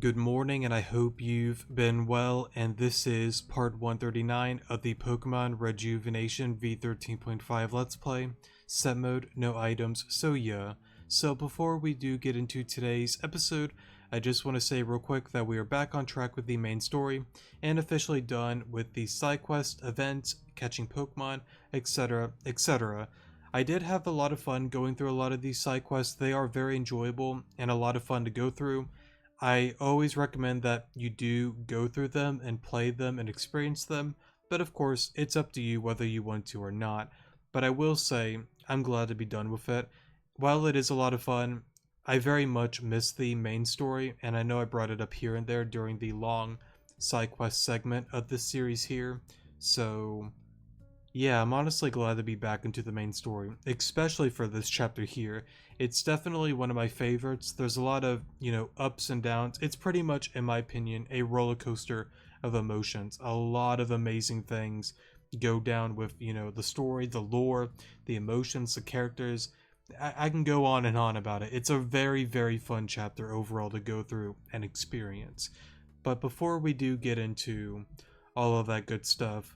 Good morning, and I hope you've been well. And this is part 139 of the Pokemon Rejuvenation V13.5 Let's Play. Set mode, no items, so yeah. So before we do get into today's episode, I just want to say real quick that we are back on track with the main story and officially done with the side quest, events, catching Pokemon, etc., etc. I did have a lot of fun going through a lot of these side quests. They are very enjoyable and a lot of fun to go through. I always recommend that you do go through them and play them and experience them, but of course, it's up to you whether you want to or not. But I will say, I'm glad to be done with it. While it is a lot of fun, I very much miss the main story, and I know I brought it up here and there during the long side quest segment of this series here, so yeah, I'm honestly glad to be back into the main story, especially for this chapter here. It's definitely one of my favorites. There's a lot of, ups and downs. It's pretty much, in my opinion, a roller coaster of emotions. A lot of amazing things go down with, the story, the lore, the emotions, the characters. I can go on and on about it. It's a very, very fun chapter overall to go through and experience. But before we do get into all of that good stuff,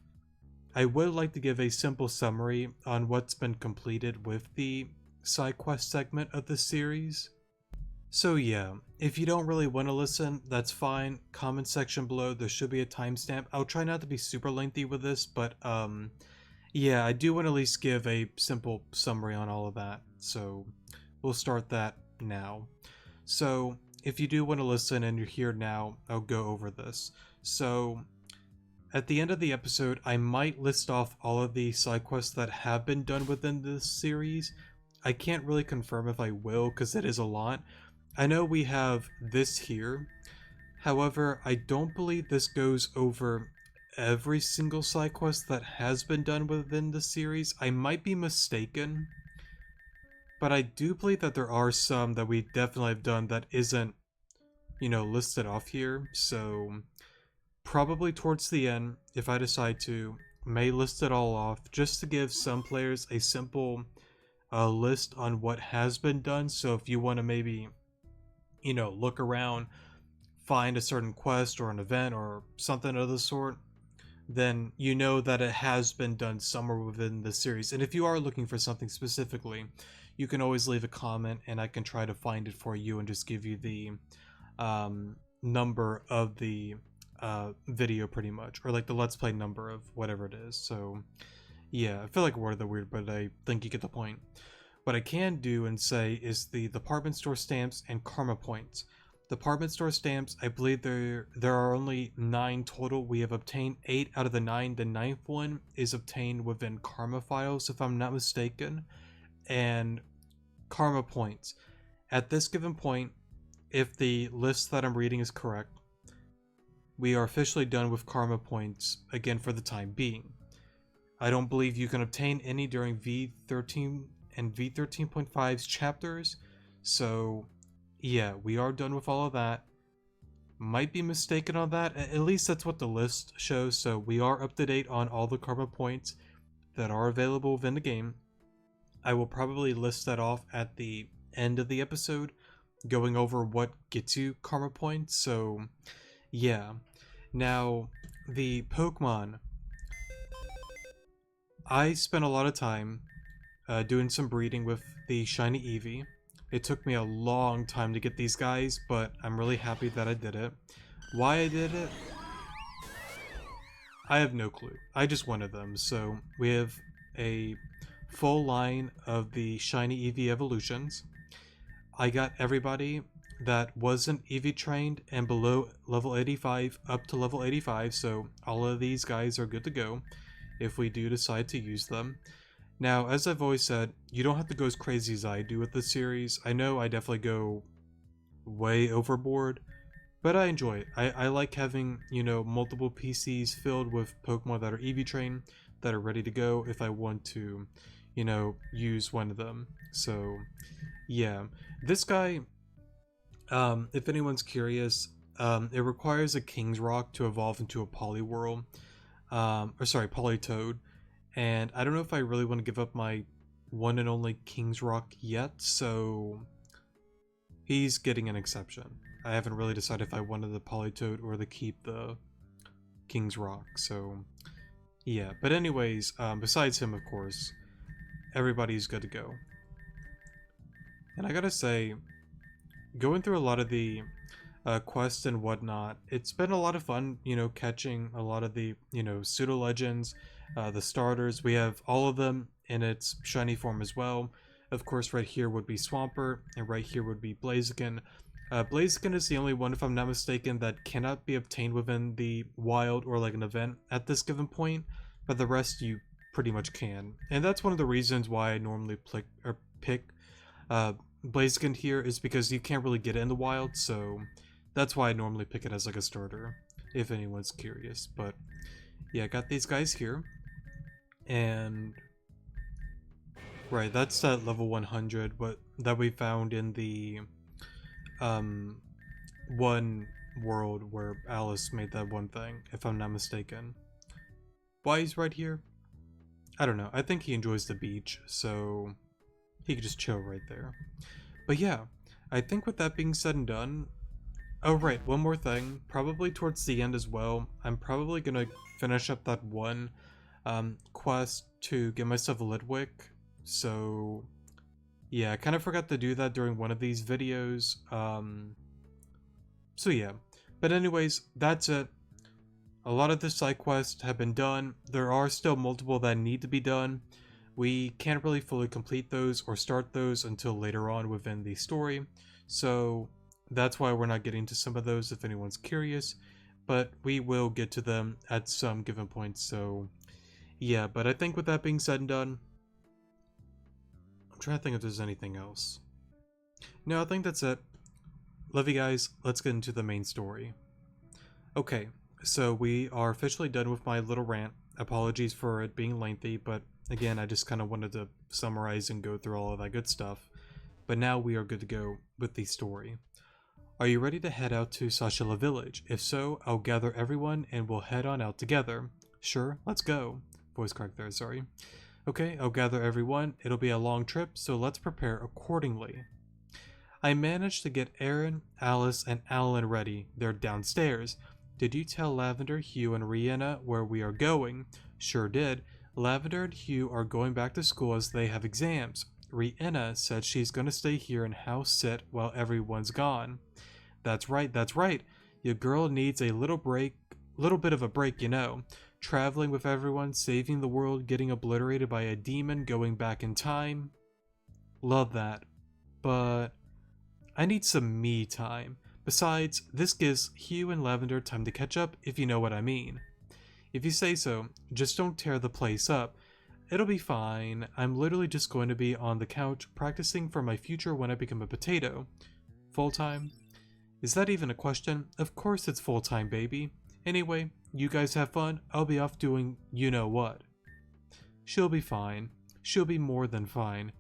I would like to give a simple summary on what's been completed with the side quest segment of this series. So yeah, if you don't really want to listen, that's fine. Comment section below, there should be a timestamp. I'll try not to be super lengthy with this, but yeah, I do want to at least give a simple summary on all of that. So we'll start that now. So if you do want to listen and you're here now, I'll go over this. So at the end of the episode, I might list off all of the side quests that have been done within this series. I can't really confirm if I will, because it is a lot. I know we have this here. However, I don't believe this goes over every single side quest that has been done within the series. I might be mistaken, but I do believe that there are some that we definitely have done that isn't, listed off here. So probably towards the end, if I decide to, may list it all off just to give some players a simple list on what has been done. So if you want to maybe, look around, find a certain quest or an event or something of the sort, then you know that it has been done somewhere within the series. And if you are looking for something specifically, you can always leave a comment and I can try to find it for you and just give you the number of the video pretty much, or like the let's play number of whatever it is. So yeah, I feel like I worded that weird, but I think you get the point. What I can do and say is the department store stamps and karma points. Department store stamps, I believe there are only 9 total. We have obtained 8 out of the 9. The 9th one is obtained within karma files, if I'm not mistaken. And karma points. At this given point, if the list that I'm reading is correct, we are officially done with karma points, again for the time being. I don't believe you can obtain any during V13 and V13.5's chapters, so yeah, we are done with all of that. Might be mistaken on that, at least that's what the list shows, so we are up to date on all the karma points that are available within the game. I will probably list that off at the end of the episode, going over what gets you karma points, so yeah. Now, the Pokemon. I spent a lot of time doing some breeding with the Shiny Eevee. It took me a long time to get these guys, but I'm really happy that I did it. Why I did it? I have no clue. I just wanted them. So we have a full line of the Shiny Eevee evolutions. I got everybody that wasn't EV trained and below level 85 up to level 85, so all of these guys are good to go if we do decide to use them. Now, as I've always said, you don't have to go as crazy as I do with this series. I know I definitely go way overboard, but I enjoy it. I like having, multiple PCs filled with Pokemon that are EV trained, that are ready to go if I want to, use one of them. So yeah, this guy, if anyone's curious, it requires a King's Rock to evolve into a Poliwhirl, Politoed, and I don't know if I really want to give up my one and only King's Rock yet, so he's getting an exception. I haven't really decided if I wanted the Polytoad or to keep the King's Rock, so yeah. But anyways, besides him, of course, everybody's good to go. And I gotta say, going through a lot of the quests and whatnot, it's been a lot of fun, you know, catching a lot of the, you know, pseudo legends, the starters. We have all of them in its shiny form as well. Of course, right here would be Swampert, and right here would be Blaziken. Blaziken is the only one, if I'm not mistaken, that cannot be obtained within the wild or like an event at this given point, but the rest you pretty much can. And that's one of the reasons why I normally pick uh, Blaziken here, is because you can't really get it in the wild, so that's why I normally pick it as like a starter, if anyone's curious. But yeah, I got these guys here, and right, that's that level 100, but that we found in the one world where Alice made that one thing, if I'm not mistaken. Why he's right here? I don't know. I think he enjoys the beach, so he could just chill right there. But yeah, I think with that being said and done, oh right, one more thing, probably towards the end as well, I'm probably gonna finish up that one quest to get myself a Litwick, so yeah, I kind of forgot to do that during one of these videos, so yeah. But anyways, that's it. A lot of the side quests have been done. There are still multiple that need to be done. We can't really fully complete those or start those until later on within the story, so that's why we're not getting to some of those if anyone's curious, but we will get to them at some given point, so yeah. But I think with that being said and done, I'm trying to think if there's anything else. No, I think that's it. Love you guys, let's get into the main story. Okay, so we are officially done with my little rant. Apologies for it being lengthy, but again, I just kind of wanted to summarize and go through all of that good stuff. But now we are good to go with the story. Are you ready to head out to Sashila Village? If so, I'll gather everyone and we'll head on out together. Sure, let's go. Voice crack there, sorry. Okay, I'll gather everyone. It'll be a long trip, so let's prepare accordingly. I managed to get Aaron, Alice, and Alan ready. They're downstairs. Did you tell Lavender, Hugh, and Rihanna where we are going? Sure did. Lavender and Hugh are going back to school as they have exams. Rihanna said she's going to stay here and house sit while everyone's gone. That's right, that's right. Your girl needs a little bit of a break, you know. Traveling with everyone, saving the world, getting obliterated by a demon, going back in time. Love that. But I need some me time. Besides, this gives Hugh and Lavender time to catch up, if you know what I mean. If you say so, just don't tear the place up. It'll be fine. I'm literally just going to be on the couch practicing for my future when I become a potato. Full-time? Is that even a question? Of course it's full-time, baby. Anyway, you guys have fun. I'll be off doing you-know-what. She'll be fine. She'll be more than fine.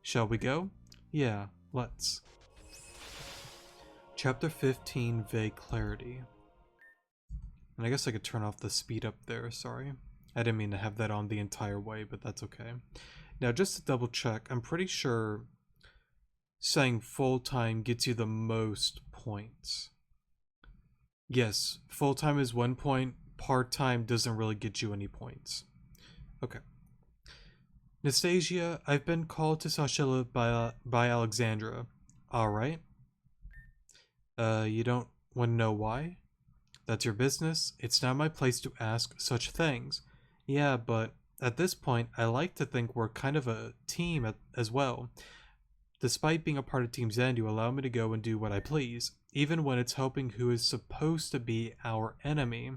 Shall we go? Yeah, let's. Chapter 15, Vague Clarity. And I guess I could turn off the speed up there, sorry. I didn't mean to have that on the entire way, but that's okay. Now, just to double check, I'm pretty sure saying full-time gets you the most points. Yes, full-time is 1 point, part-time doesn't really get you any points. Okay. Nastasia, I've been called to Sashila by Alexandra. Alright. You don't want to know why? That's your business. It's not my place to ask such things. Yeah, but at this point, I like to think we're kind of a team as well. Despite being a part of Team Zen, you allow me to go and do what I please, even when it's helping who is supposed to be our enemy.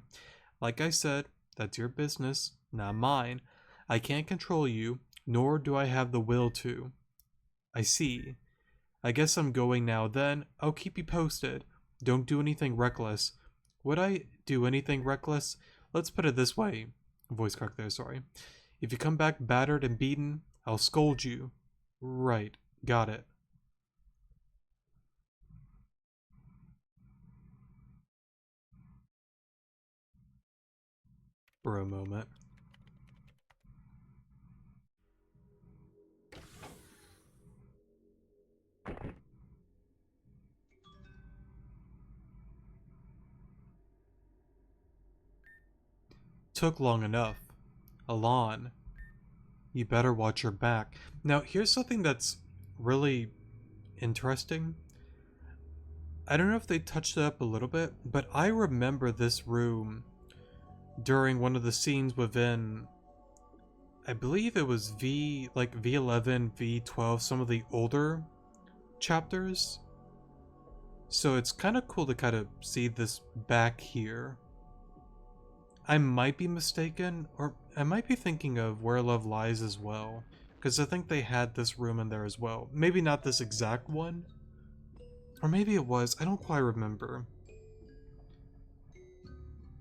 Like I said, that's your business, not mine. I can't control you, nor do I have the will to. I see. I guess I'm going now then. I'll keep you posted. Don't do anything reckless. Would I do anything reckless? Let's put it this way. Voice crack there, sorry. If you come back battered and beaten, I'll scold you. Right. Got it. For a moment. Took long enough. Alon, you better watch your back. Now, here's something that's really interesting. I don't know if they touched it up a little bit, but I remember this room during one of the scenes within, I believe it was V11, V12, some of the older chapters. So it's kind of cool to kind of see this back here. I might be mistaken, or I might be thinking of Where Love Lies as well, because I think they had this room in there as well. Maybe not this exact one, or maybe it was, I don't quite remember.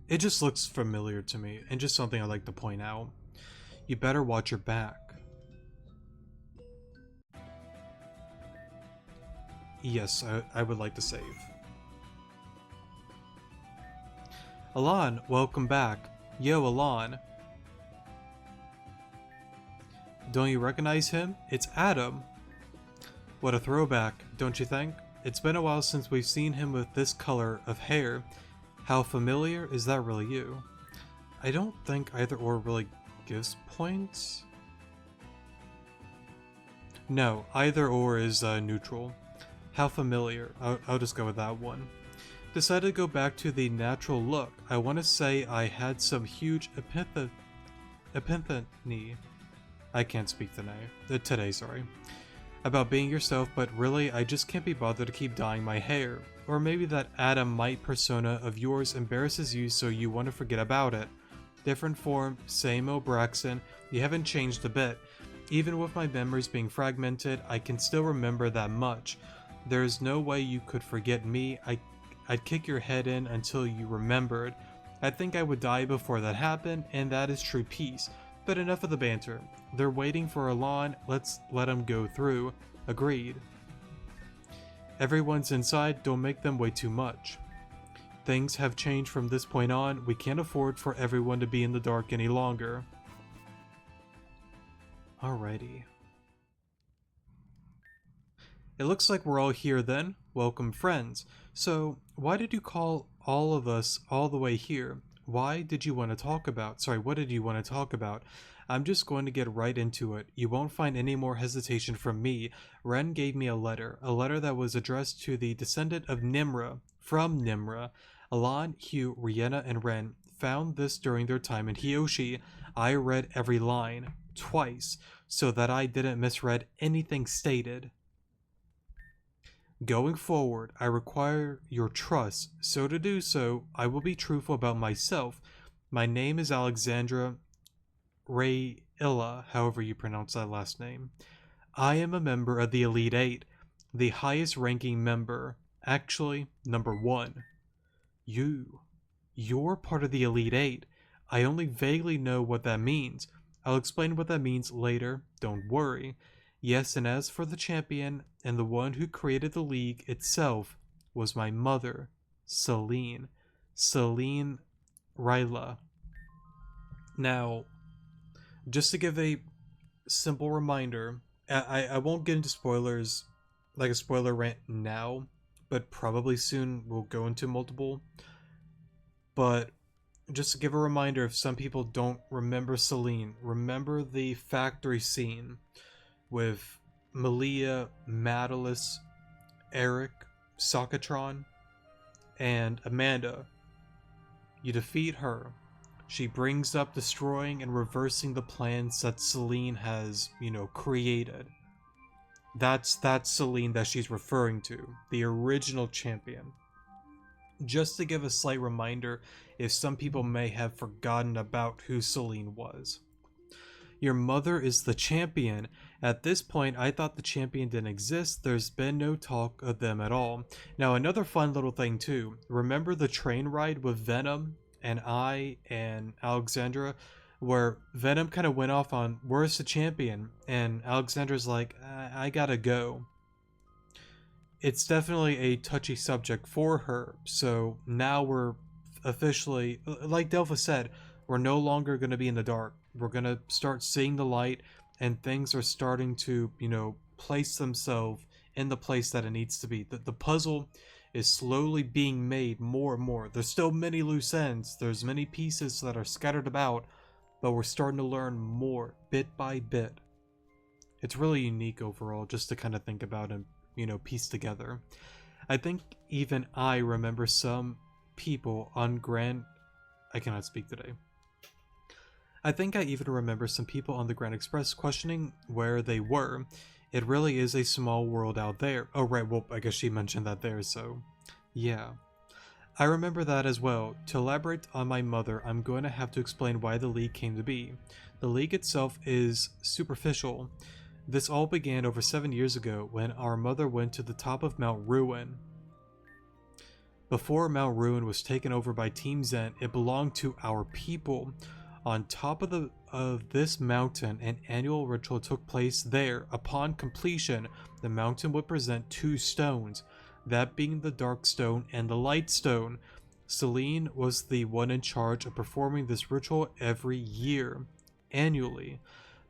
It just looks familiar to me, and just something I'd like to point out. You better watch your back. Yes, I would like to save. Alon, welcome back. Yo, Alon. Don't you recognize him? It's Adam. What a throwback, don't you think? It's been a while since we've seen him with this color of hair. How familiar? Is that really you? I don't think either or really gives points. No, either or is neutral. How familiar? I'll just go with that one. Decided to go back to the natural look. I want to say I had some huge epiphany. I can't speak today, sorry. About being yourself, but really I just can't be bothered to keep dyeing my hair. Or maybe that Adam Might persona of yours embarrasses you so you want to forget about it. Different form, same old Braxton, you haven't changed a bit. Even with my memories being fragmented, I can still remember that much. There is no way you could forget me. I'd kick your head in until you remembered. I think I would die before that happened, and that is true peace. But enough of the banter. They're waiting for Alon, let's let them go through. Agreed. Everyone's inside, don't make them wait too much. Things have changed from this point on, we can't afford for everyone to be in the dark any longer. Alrighty. It looks like we're all here then. Welcome, friends. So, why did you call all of us all the way here? What did you want to talk about? I'm just going to get right into it. You won't find any more hesitation from me. Ren gave me a letter that was addressed to the descendant of Nimra, from Nimra. Alon, Hugh, Rihanna, and Ren found this during their time in Hyoshi. I read every line, twice, so that I didn't misread anything stated. Going forward, I require your trust, so to do so, I will be truthful about myself. My name is Alexandra Rayilla, however you pronounce that last name. I am a member of the Elite Eight, the highest ranking member, actually, number 1. You're part of the Elite Eight. I only vaguely know what that means. I'll explain what that means later, don't worry. Yes, and as for the champion, and the one who created the league itself, was my mother, Celine Ryla. Now, just to give a simple reminder, I won't get into spoilers, like a spoiler rant now, but probably soon we'll go into multiple. But just to give a reminder, if some people don't remember Celine, remember the factory scene with Malia, Madalis, Eric, Sockatron, and Amanda. You defeat her. She brings up destroying and reversing the plans that Celine has, created. That's Celine that she's referring to, the original champion. Just to give a slight reminder, if some people may have forgotten about who Celine was. Your mother is the champion. At this point, I thought the champion didn't exist. There's been no talk of them at all. Now, another fun little thing too. Remember the train ride with Venom and I and Alexandra, where Venom kind of went off on, where's the champion? And Alexandra's like, I gotta go. It's definitely a touchy subject for her. So now we're officially, like Delpha said, we're no longer going to be in the dark. We're going to start seeing the light, and things are starting to, place themselves in the place that it needs to be. The puzzle is slowly being made more and more. There's still many loose ends, there's many pieces that are scattered about, but we're starting to learn more bit by bit. It's really unique overall just to kind of think about and, piece together. I think even I remember some people on I cannot speak today. I think I even remember some people on the Grand Express questioning where they were. It really is a small world out there. Oh right, well, I guess she mentioned that there, so yeah. I remember that as well. To elaborate on my mother, I'm going to have to explain why the League came to be. The League itself is superficial. This all began over 7 years ago when our mother went to the top of Mount Ruin. Before Mount Ruin was taken over by Team Zen, it belonged to our people. On top of this mountain, an annual ritual took place there. Upon completion, the mountain would present two stones, that being the Dark Stone and the Light Stone. Celine was the one in charge of performing this ritual every year, annually.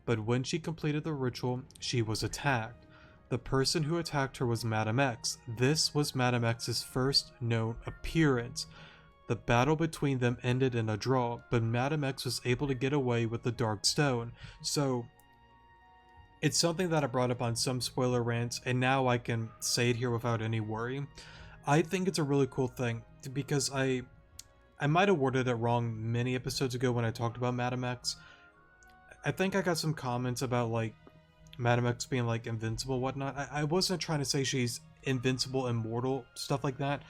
But when she completed the ritual, she was attacked. The person who attacked her was Madame X. This was Madame X's first known appearance. The battle between them ended in a draw, but Madame X was able to get away with the Dark Stone. So, it's something that I brought up on some spoiler rants, and now I can say it here without any worry. I think it's a really cool thing, because I might have worded it wrong many episodes ago when I talked about Madame X. I think I got some comments about, like, Madame X being, like, invincible, whatnot. I wasn't trying to say she's invincible, immortal, stuff like that.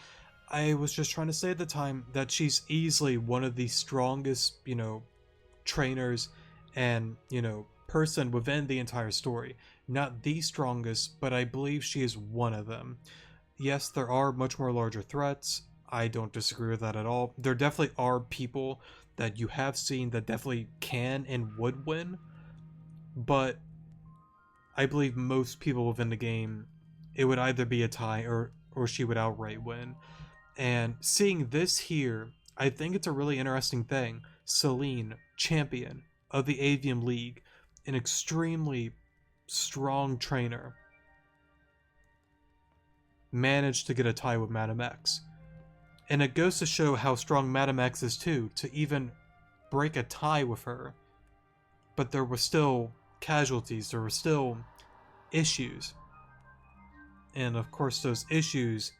I was just trying to say at the time that she's easily one of the strongest, trainers and, person within the entire story. Not the strongest, but I believe she is one of them. Yes, there are much more larger threats. I don't disagree with that at all. There definitely are people that you have seen that definitely can and would win, but I believe most people within the game, it would either be a tie or she would outright win. And seeing this here, I think it's a really interesting thing. Celine, champion of the Avium League, an extremely strong trainer, managed to get a tie with Madame X. And it goes to show how strong Madame X is too, to even break a tie with her. But there were still casualties, there were still issues. And of course those issues,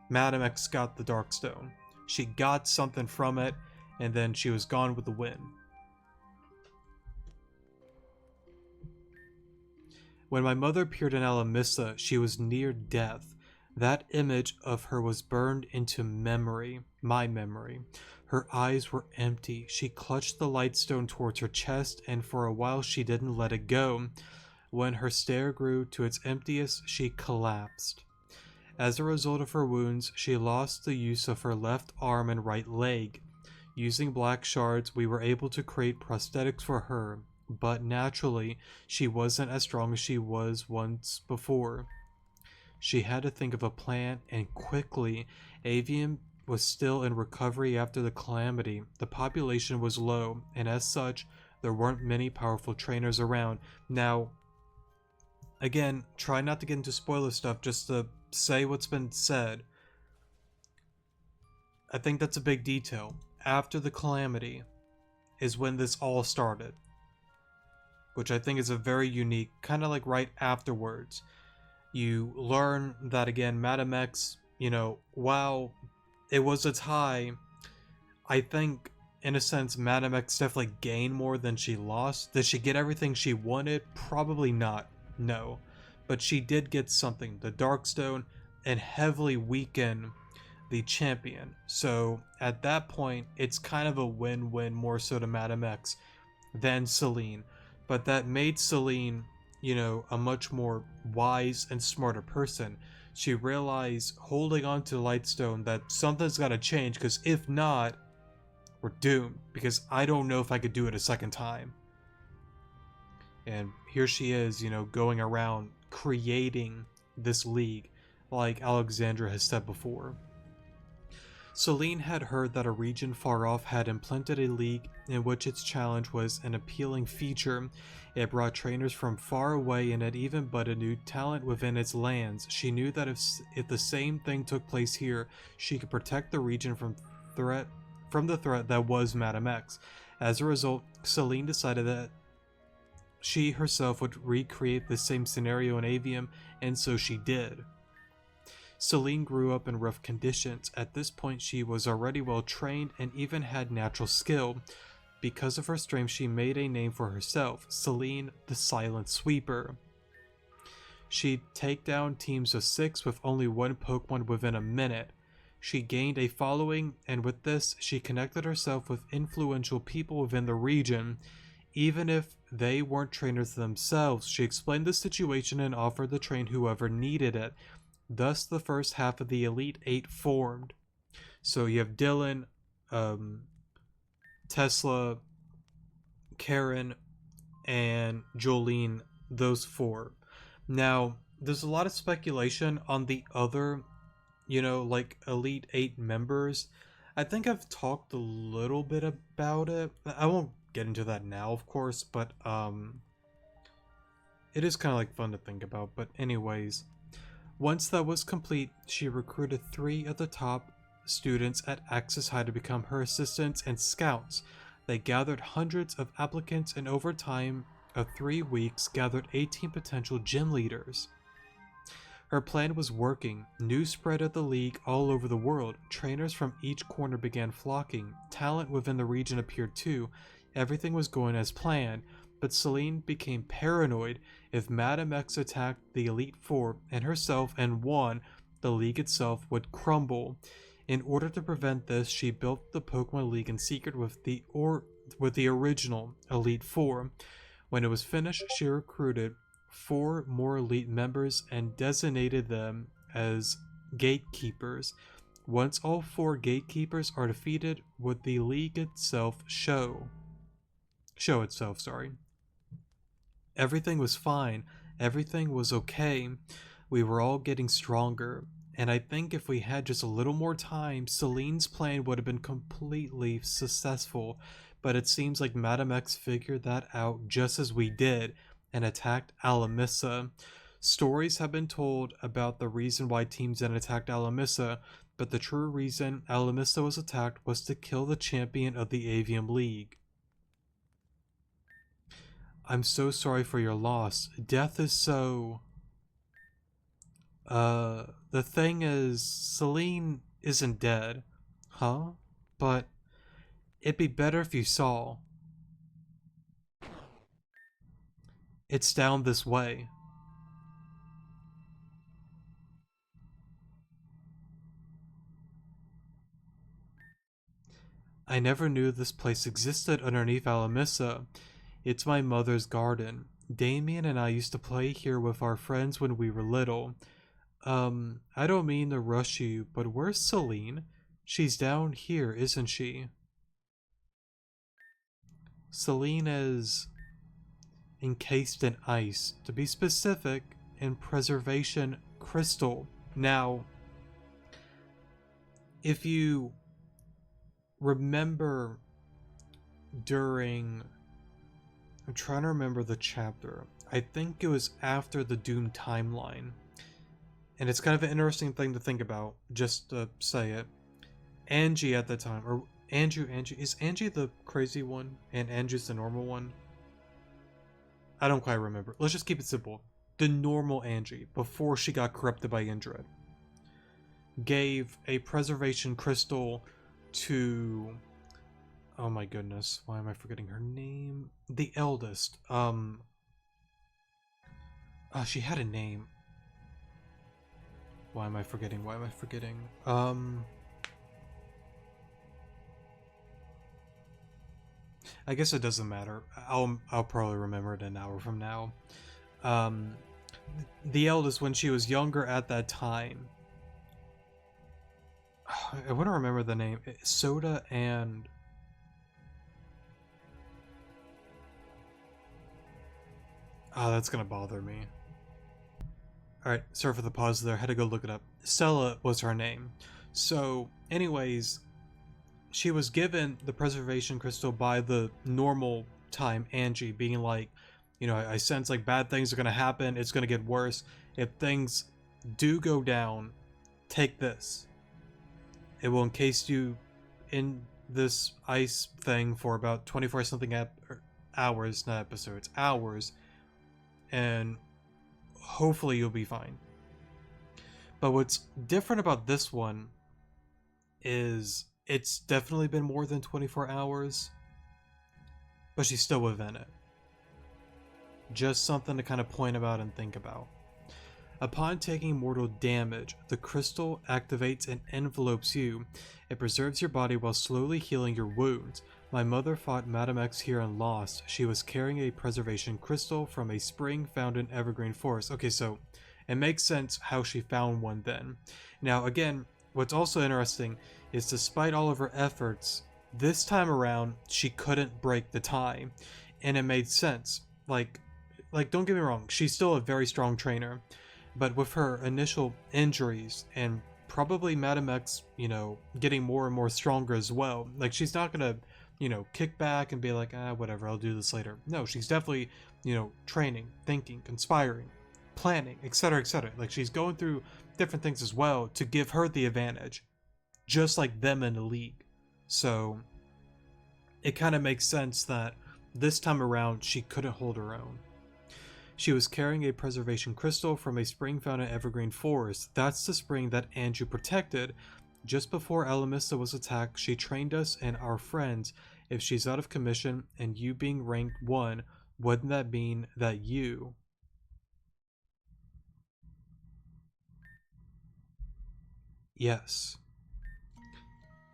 Madame X got the Dark Stone. She got something from it, and then she was gone with the win. When my mother appeared in Alamissa, she was near death. That image of her was burned into memory, my memory. Her eyes were empty. She clutched the light stone towards her chest, and for a while she didn't let it go. When her stare grew to its emptiest, she collapsed. As a result of her wounds, she lost the use of her left arm and right leg. Using black shards, we were able to create prosthetics for her, but naturally, she wasn't as strong as she was once before. She had to think of a plan, and quickly. Avium was still in recovery after the calamity. The population was low, and as such, there weren't many powerful trainers around. Now, again, try not to get into spoiler stuff, just to say what's been said. I think that's a big detail. After the calamity is when this all started, which I think is a very unique, kind of like right afterwards. You learn that again, Madame X, while it was its high, I think in a sense Madame X definitely gained more than she lost. Did she get everything she wanted? Probably not, no. But she did get something, the Darkstone, and heavily weaken the champion. So at that point, it's kind of a win-win more so to Madame X than Celine. But that made Celine, a much more wise and smarter person. She realized, holding on to the Lightstone, that something's got to change, because if not, we're doomed. Because I don't know if I could do it a second time. And here she is, going around creating this league, like Alexandra has said before. Celine had heard that a region far off had implemented a league in which its challenge was an appealing feature. It brought trainers from far away and had even budded new talent within its lands. She knew that if the same thing took place here, she could protect the region from the threat that was Madame X. As a result, Celine decided that she herself would recreate the same scenario in Avium, and so she did. Celine grew up in rough conditions. At this point, she was already well trained and even had natural skill. Because of her strength, she made a name for herself, Celine the Silent Sweeper. She'd take down teams of 6 with only one Pokemon within a minute. She gained a following, and with this, she connected herself with influential people within the region. Even if they weren't trainers themselves, she explained the situation and offered to train whoever needed it. Thus, the first half of the Elite Eight formed. So you have Dylan, Tesla, Karen, and Jolene, those 4. Now, there's a lot of speculation on the other, like Elite 8 members. I think I've talked a little bit about it. I won't get into that now, of course, but it is kind of like fun to think about. But anyways, once that was complete, she recruited 3 of the top students at Axis High to become her assistants and scouts. They gathered hundreds of applicants and over time of 3 weeks gathered 18 potential gym leaders. Her plan was working. News spread of the league all over the world. Trainers from each corner began flocking. Talent within the region appeared too. Everything was going as planned, but Celine became paranoid. If Madame X attacked the Elite Four and herself and won, the league itself would crumble. In order to prevent this, she built the Pokemon League in secret with the original Elite Four. When it was finished, she recruited 4 more elite members and designated them as gatekeepers. Once all 4 gatekeepers are defeated, would the league itself show itself. Everything was fine. Everything was okay. We were all getting stronger. And I think if we had just a little more time, Celine's plan would have been completely successful. But it seems like Madame X figured that out just as we did and attacked Alamissa. Stories have been told about the reason why Team Zen attacked Alamissa, but the true reason Alamissa was attacked was to kill the champion of the Avium League. I'm so sorry for your loss. Death is so... the thing is, Celine isn't dead. Huh? But it'd be better if you saw. It's down this way. I never knew this place existed underneath Alamissa. It's my mother's garden. Damien and I used to play here with our friends when we were little. I don't mean to rush you, but where's Celine? She's down here, isn't she? Celine is encased in ice. To be specific, in preservation crystal. Now, if you remember during... I'm trying to remember the chapter. I think it was after the Doom timeline. And it's kind of an interesting thing to think about, just to say it. Angie at the time, or Angie, is Angie the crazy one and Angie's the normal one? I don't quite remember. Let's just keep it simple. The normal Angie, before she got corrupted by Indred, gave a preservation crystal to... Oh my goodness, why am I forgetting her name? The eldest. She had a name. Why am I forgetting? I guess it doesn't matter. I'll probably remember it an hour from now. The eldest, when she was younger at that time, I want to remember the name. Soda and... Oh, that's gonna bother me. Alright, sorry for the pause there. I had to go look it up. Stella was her name. So, anyways, she was given the preservation crystal by the normal time Angie, being like, I sense like bad things are going to happen. It's going to get worse. If things do go down, take this. It will encase you in this ice thing for about 24 something hours, not episodes, hours, and hopefully you'll be fine. But what's different about this one is it's definitely been more than 24 hours, but she's still within it. Just something to kind of point about and think about. Upon taking mortal damage, the crystal activates and envelopes you. It preserves your body while slowly healing your wounds. My mother fought Madame X here and lost. She was carrying a preservation crystal from a spring found in Evergreen Forest. Okay, so it makes sense how she found one then. Now, again, what's also interesting is despite all of her efforts, this time around, she couldn't break the tie. And it made sense. Like, don't get me wrong, she's still a very strong trainer. But with her initial injuries and probably Madame X, getting more and more stronger as well, like she's not gonna, kick back and be like, whatever, I'll do this later. No, she's definitely, training, thinking, conspiring, planning, etc., etc. Like she's going through different things as well to give her the advantage, just like them in the league. So it kind of makes sense that this time around she couldn't hold her own. She was carrying a preservation crystal from a spring found in Evergreen Forest. That's the spring that Andrew protected. Just before Alamista was attacked, she trained us and our friends. If she's out of commission and you being ranked 1, wouldn't that mean that you... Yes.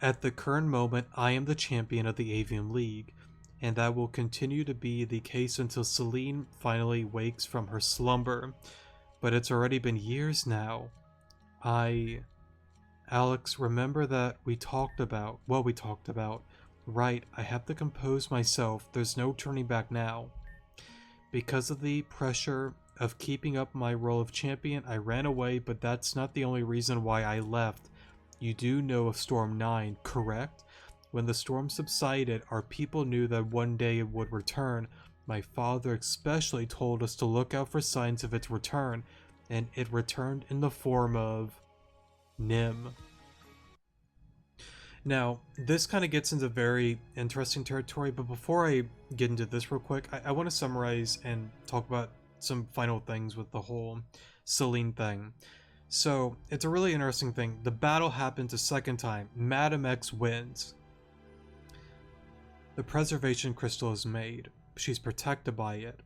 At the current moment, I am the champion of the Avium League, and that will continue to be the case until Celine finally wakes from her slumber. But it's already been years now. Alex, remember that we talked about what we talked about. Right, I have to compose myself. There's no turning back now. Because of the pressure of keeping up my role of champion, I ran away, but that's not the only reason why I left. You do know of Storm 9, correct? When the storm subsided, our people knew that one day it would return. My father especially told us to look out for signs of its return, and it returned in the form of... Nim. Now, this kind of gets into very interesting territory, but before I get into this real quick, I want to summarize and talk about some final things with the whole Celine thing. So, it's a really interesting thing. The battle happens a second time. Madame X wins. The preservation crystal is made. She's protected by it.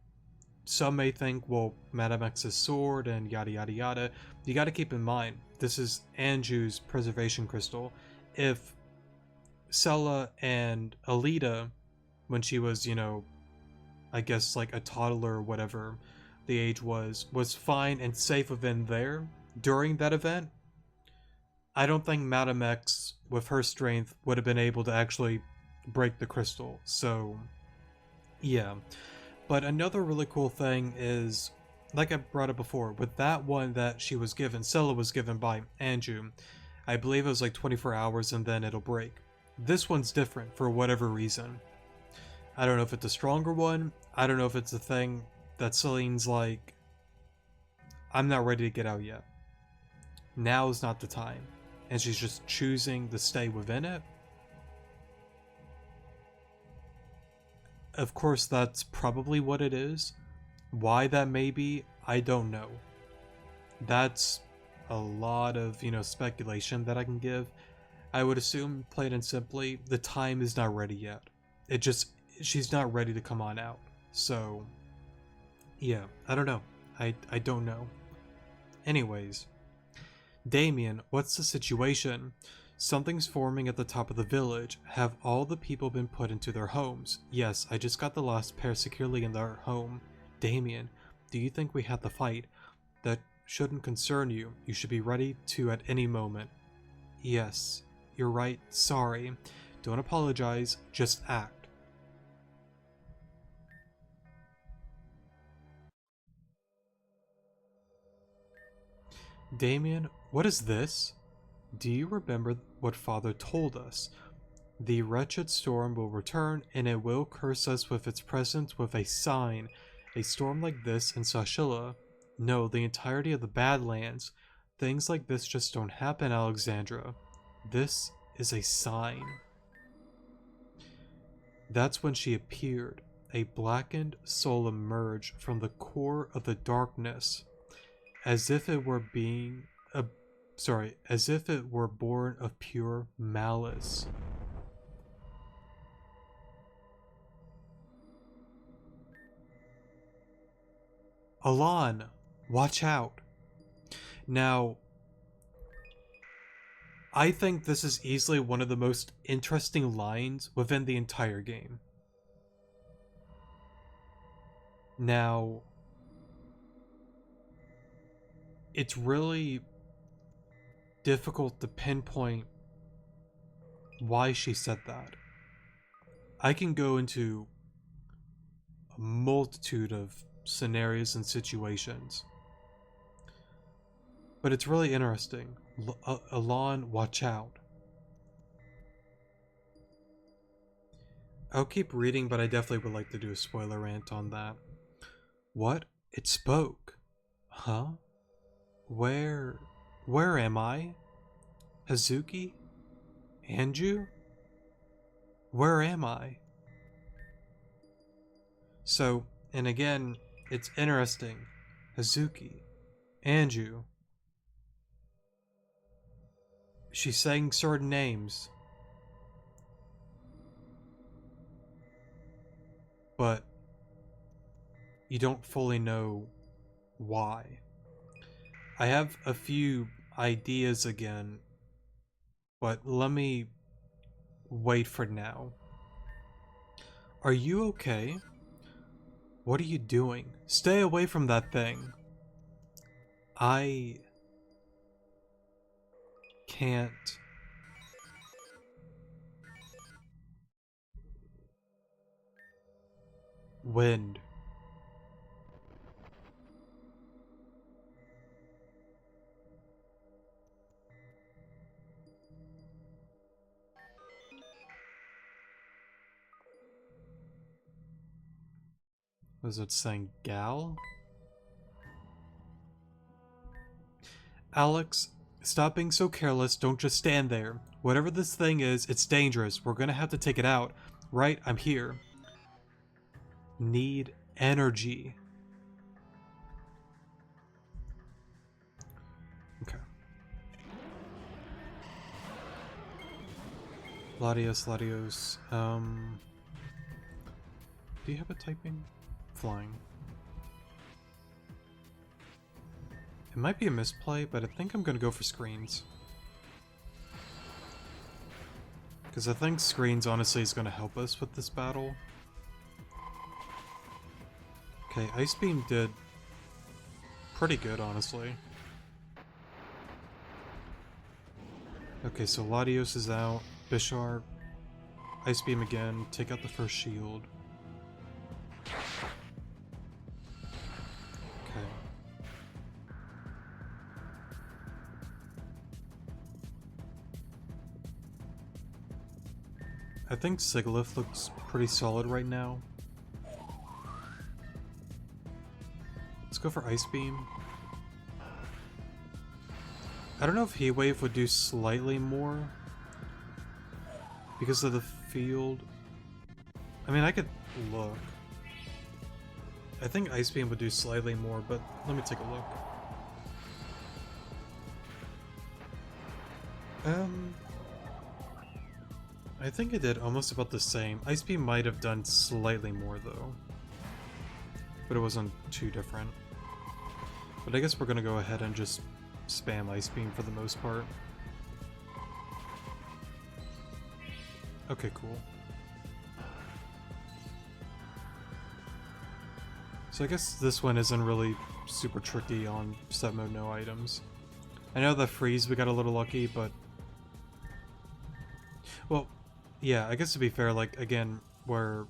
Some may think, well, Madame X's sword and yada yada yada. You gotta keep in mind, this is Anju's preservation crystal. If Sella and Alita, when she was, I guess like a toddler or whatever the age was fine and safe within there during that event, I don't think Madame X, with her strength, would have been able to actually break the crystal. So, yeah. But another really cool thing is, like I brought up before, with that one that she was given, Sella was given by Anju, I believe it was like 24 hours and then it'll break. This one's different for whatever reason. I don't know if it's a stronger one. I don't know if it's a thing that Celine's like, I'm not ready to get out yet. Now is not the time. And she's just choosing to stay within it. Of course, that's probably what it is. Why that may be, I don't know. That's a lot of, speculation that I can give. I would assume, plain and simply, the time is not ready yet. She's not ready to come on out. So, yeah, I don't know. I don't know. Anyways, Damien, what's the situation? Something's forming at the top of the village. Have all the people been put into their homes? Yes, I just got the last pair securely in their home. Damien, do you think we had the fight? That shouldn't concern you. You should be ready to at any moment. Yes, you're right. Sorry. Don't apologize. Just act. Damien, what is this? Do you remember what Father told us? The wretched storm will return, and it will curse us with its presence with a sign. A storm like this in Sashila. No, the entirety of the Badlands. Things like this just don't happen, Alexandra. This is a sign. That's when she appeared. A blackened soul emerged from the core of the darkness, as if it were as if it were born of pure malice. Alan, watch out. Now, I think this is easily one of the most interesting lines within the entire game. Now, it's really difficult to pinpoint why she said that. I can go into a multitude of scenarios and situations, but it's really interesting. Alon, watch out. I'll keep reading, but I definitely would like to do a spoiler rant on that. What? It spoke. Huh? Where am I? Hazuki? Anju? Where am I? So, and again, it's interesting. Hazuki. Anju. She's saying certain names. But you don't fully know why. I have a few ideas again, but let me wait for now. Are you okay? What are you doing? Stay away from that thing. I can't. Wind. Was it saying gal? Alex, stop being so careless. Don't just stand there. Whatever this thing is, it's dangerous. We're gonna have to take it out. Right? I'm here. Need energy. Okay. Latios. Do you have a typing? Flying. It might be a misplay, but I think I'm gonna go for screens. Because I think screens honestly is gonna help us with this battle. Okay, Ice Beam did pretty good, honestly. Okay, so Latios is out. Bishar, Ice Beam again, take out the first shield. Okay. I think Sigalith looks pretty solid right now. Let's go for Ice Beam. I don't know if Heat Wave would do slightly more because of the field. I mean, I could look. I think Ice Beam would do slightly more, but let me take a look. I think it did almost about the same. Ice Beam might have done slightly more though, but it wasn't too different. But I guess we're gonna go ahead and just spam Ice Beam for the most part. Okay, cool. So I guess this one isn't really super tricky on set mode no items. I know the freeze we got a little lucky, but... Well, yeah, I guess to be fair, like, again, where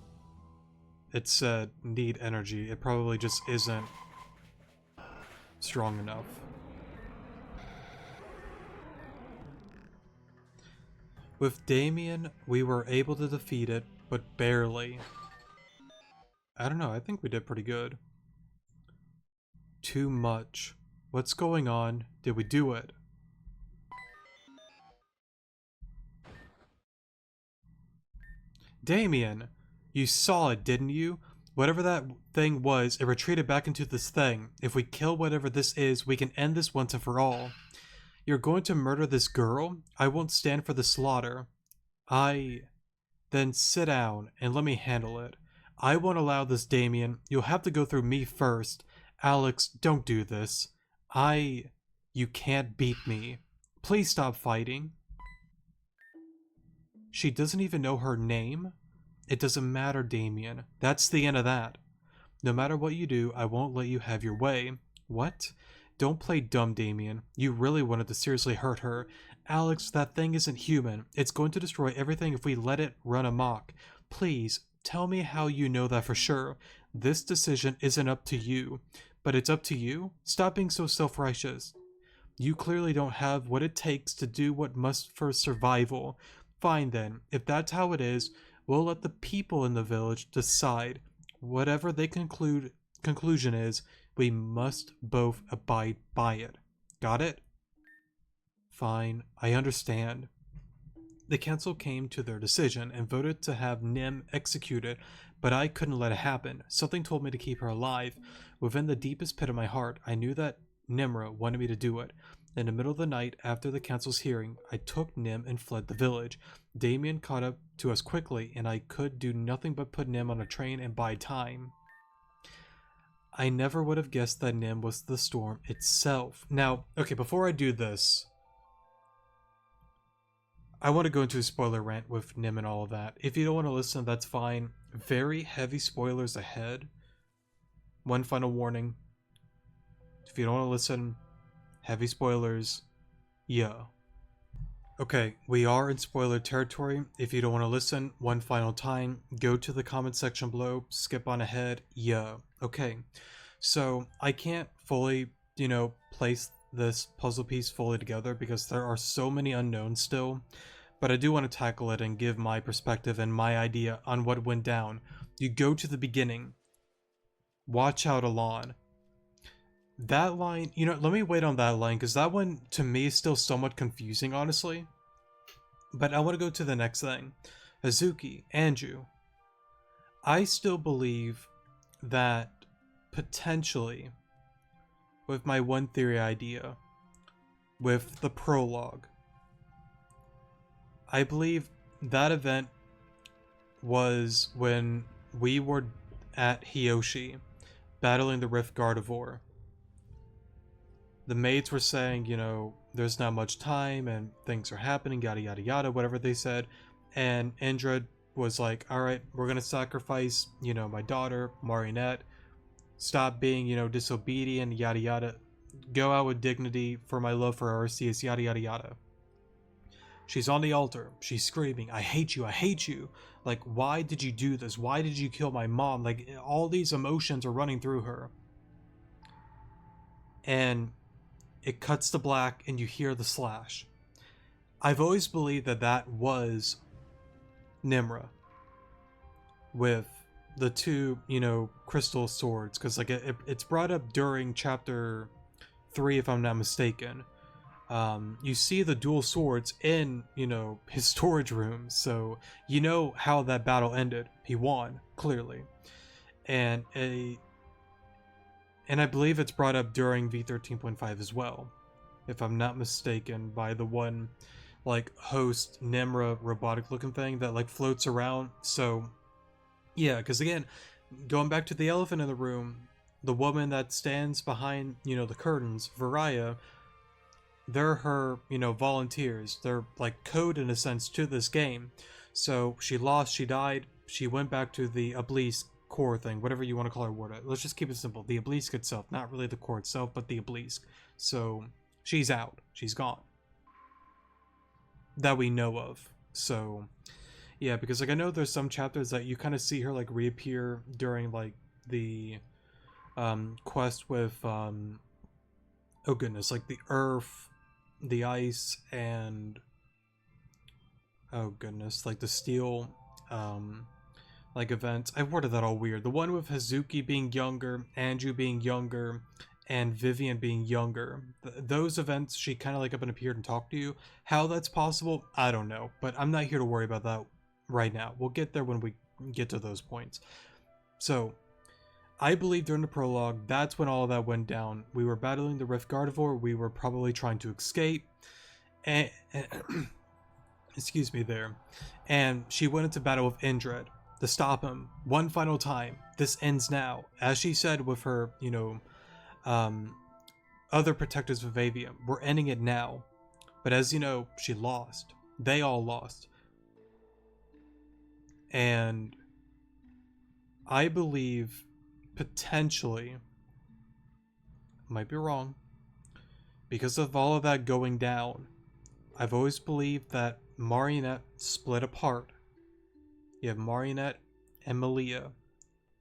it said need energy, it probably just isn't strong enough. With Damien, we were able to defeat it, but barely. I don't know, I think we did pretty good. Too much. What's going on? Did we do it? Damien! You saw it, didn't you? Whatever that thing was, it retreated back into this thing. If we kill whatever this is, we can end this once and for all. You're going to murder this girl? I won't stand for the slaughter. Then sit down and let me handle it. I won't allow this, Damien. You'll have to go through me first. Alex, don't do this. You can't beat me. Please stop fighting. She doesn't even know her name? It doesn't matter, Damien. That's the end of that. No matter what you do, I won't let you have your way. What? Don't play dumb, Damien. You really wanted to seriously hurt her. Alex, that thing isn't human. It's going to destroy everything if we let it run amok. Please, tell me how you know that for sure. This decision isn't up to you. But it's up to you? Stop being so self-righteous. You clearly don't have what it takes to do what must for survival. Fine then, if that's how it is, we'll let the people in the village decide. Whatever they conclusion is, we must both abide by it. Got it? Fine, I understand. The council came to their decision and voted to have Nim executed, but I couldn't let it happen. Something told me to keep her alive. Within the deepest pit of my heart, I knew that Nimra wanted me to do it. In the middle of the night, after the council's hearing, I took Nim and fled the village. Damien caught up to us quickly, and I could do nothing but put Nim on a train and buy time. I never would have guessed that Nim was the storm itself. Now, okay, before I do this, I want to go into a spoiler rant with Nim and all of that. If you don't want to listen, that's fine. Very heavy spoilers ahead. One final warning. If you don't want to listen, heavy spoilers. Yeah. Okay, we are in spoiler territory. If you don't want to listen, one final time, go to the comment section below, skip on ahead. Yeah. Okay. So, I can't fully, place this puzzle piece fully together because there are so many unknowns still, but I do want to tackle it and give my perspective and my idea on what went down. You go to the beginning. Watch out, Alon. That line, let me wait on that line because that one to me is still somewhat confusing, honestly. But I want to go to the next thing. Hazuki, Andrew. I still believe that potentially, with my one theory idea, with the prologue, I believe that event was when we were at Hiyoshi, battling the Rift Gardevoir. The maids were saying, there's not much time and things are happening, yada yada yada, whatever they said. And Indra was like, alright, we're gonna sacrifice, my daughter, Marionette. Stop being, disobedient, yada yada. Go out with dignity for my love for Arceus, yada yada yada. She's on the altar. She's screaming, I hate you, I hate you. Like, why did you do this? Why did you kill my mom? Like, all these emotions are running through her. And it cuts to black and you hear the slash. I've always believed that that was Nimra with the two, crystal swords, because like it's brought up during chapter 3 if I'm not mistaken. You see the dual swords in, his storage room, so you know how that battle ended. He won, clearly. And I believe it's brought up during V13.5 as well, if I'm not mistaken, by the one, like, host Nimra robotic looking thing that, like, floats around. So, yeah, because again, going back to the elephant in the room, the woman that stands behind, the curtains, Varaya, they're her, volunteers. They're, like, code, in a sense, to this game. So, she lost, she died, she went back to the Obelisk core thing, whatever you want to call her word. Let's just keep it simple. The Obelisk itself, not really the core itself, but the Obelisk. So she's out. She's gone. That we know of. So yeah, because like I know there's some chapters that you kind of see her like reappear during like the quest with oh goodness, like the earth, the ice, and oh goodness, like the steel, like events. I worded that all weird. The one with Hazuki being younger, Andrew being younger, and Vivian being younger. Those events, she kind of like up and appeared and talked to you. How that's possible, I don't know. But I'm not here to worry about that right now. We'll get there when we get to those points. So, I believe during the prologue, that's when all of that went down. We were battling the Rift Gardevoir. We were probably trying to escape. And excuse me there. And she went into battle with Indred to stop him one final time. This ends now. As she said with her, other protectors of Avium, we're ending it now. But as you know, she lost. They all lost. And I believe potentially, might be wrong, because of all of that going down, I've always believed that Marionette split apart. You have Marionette and Malia.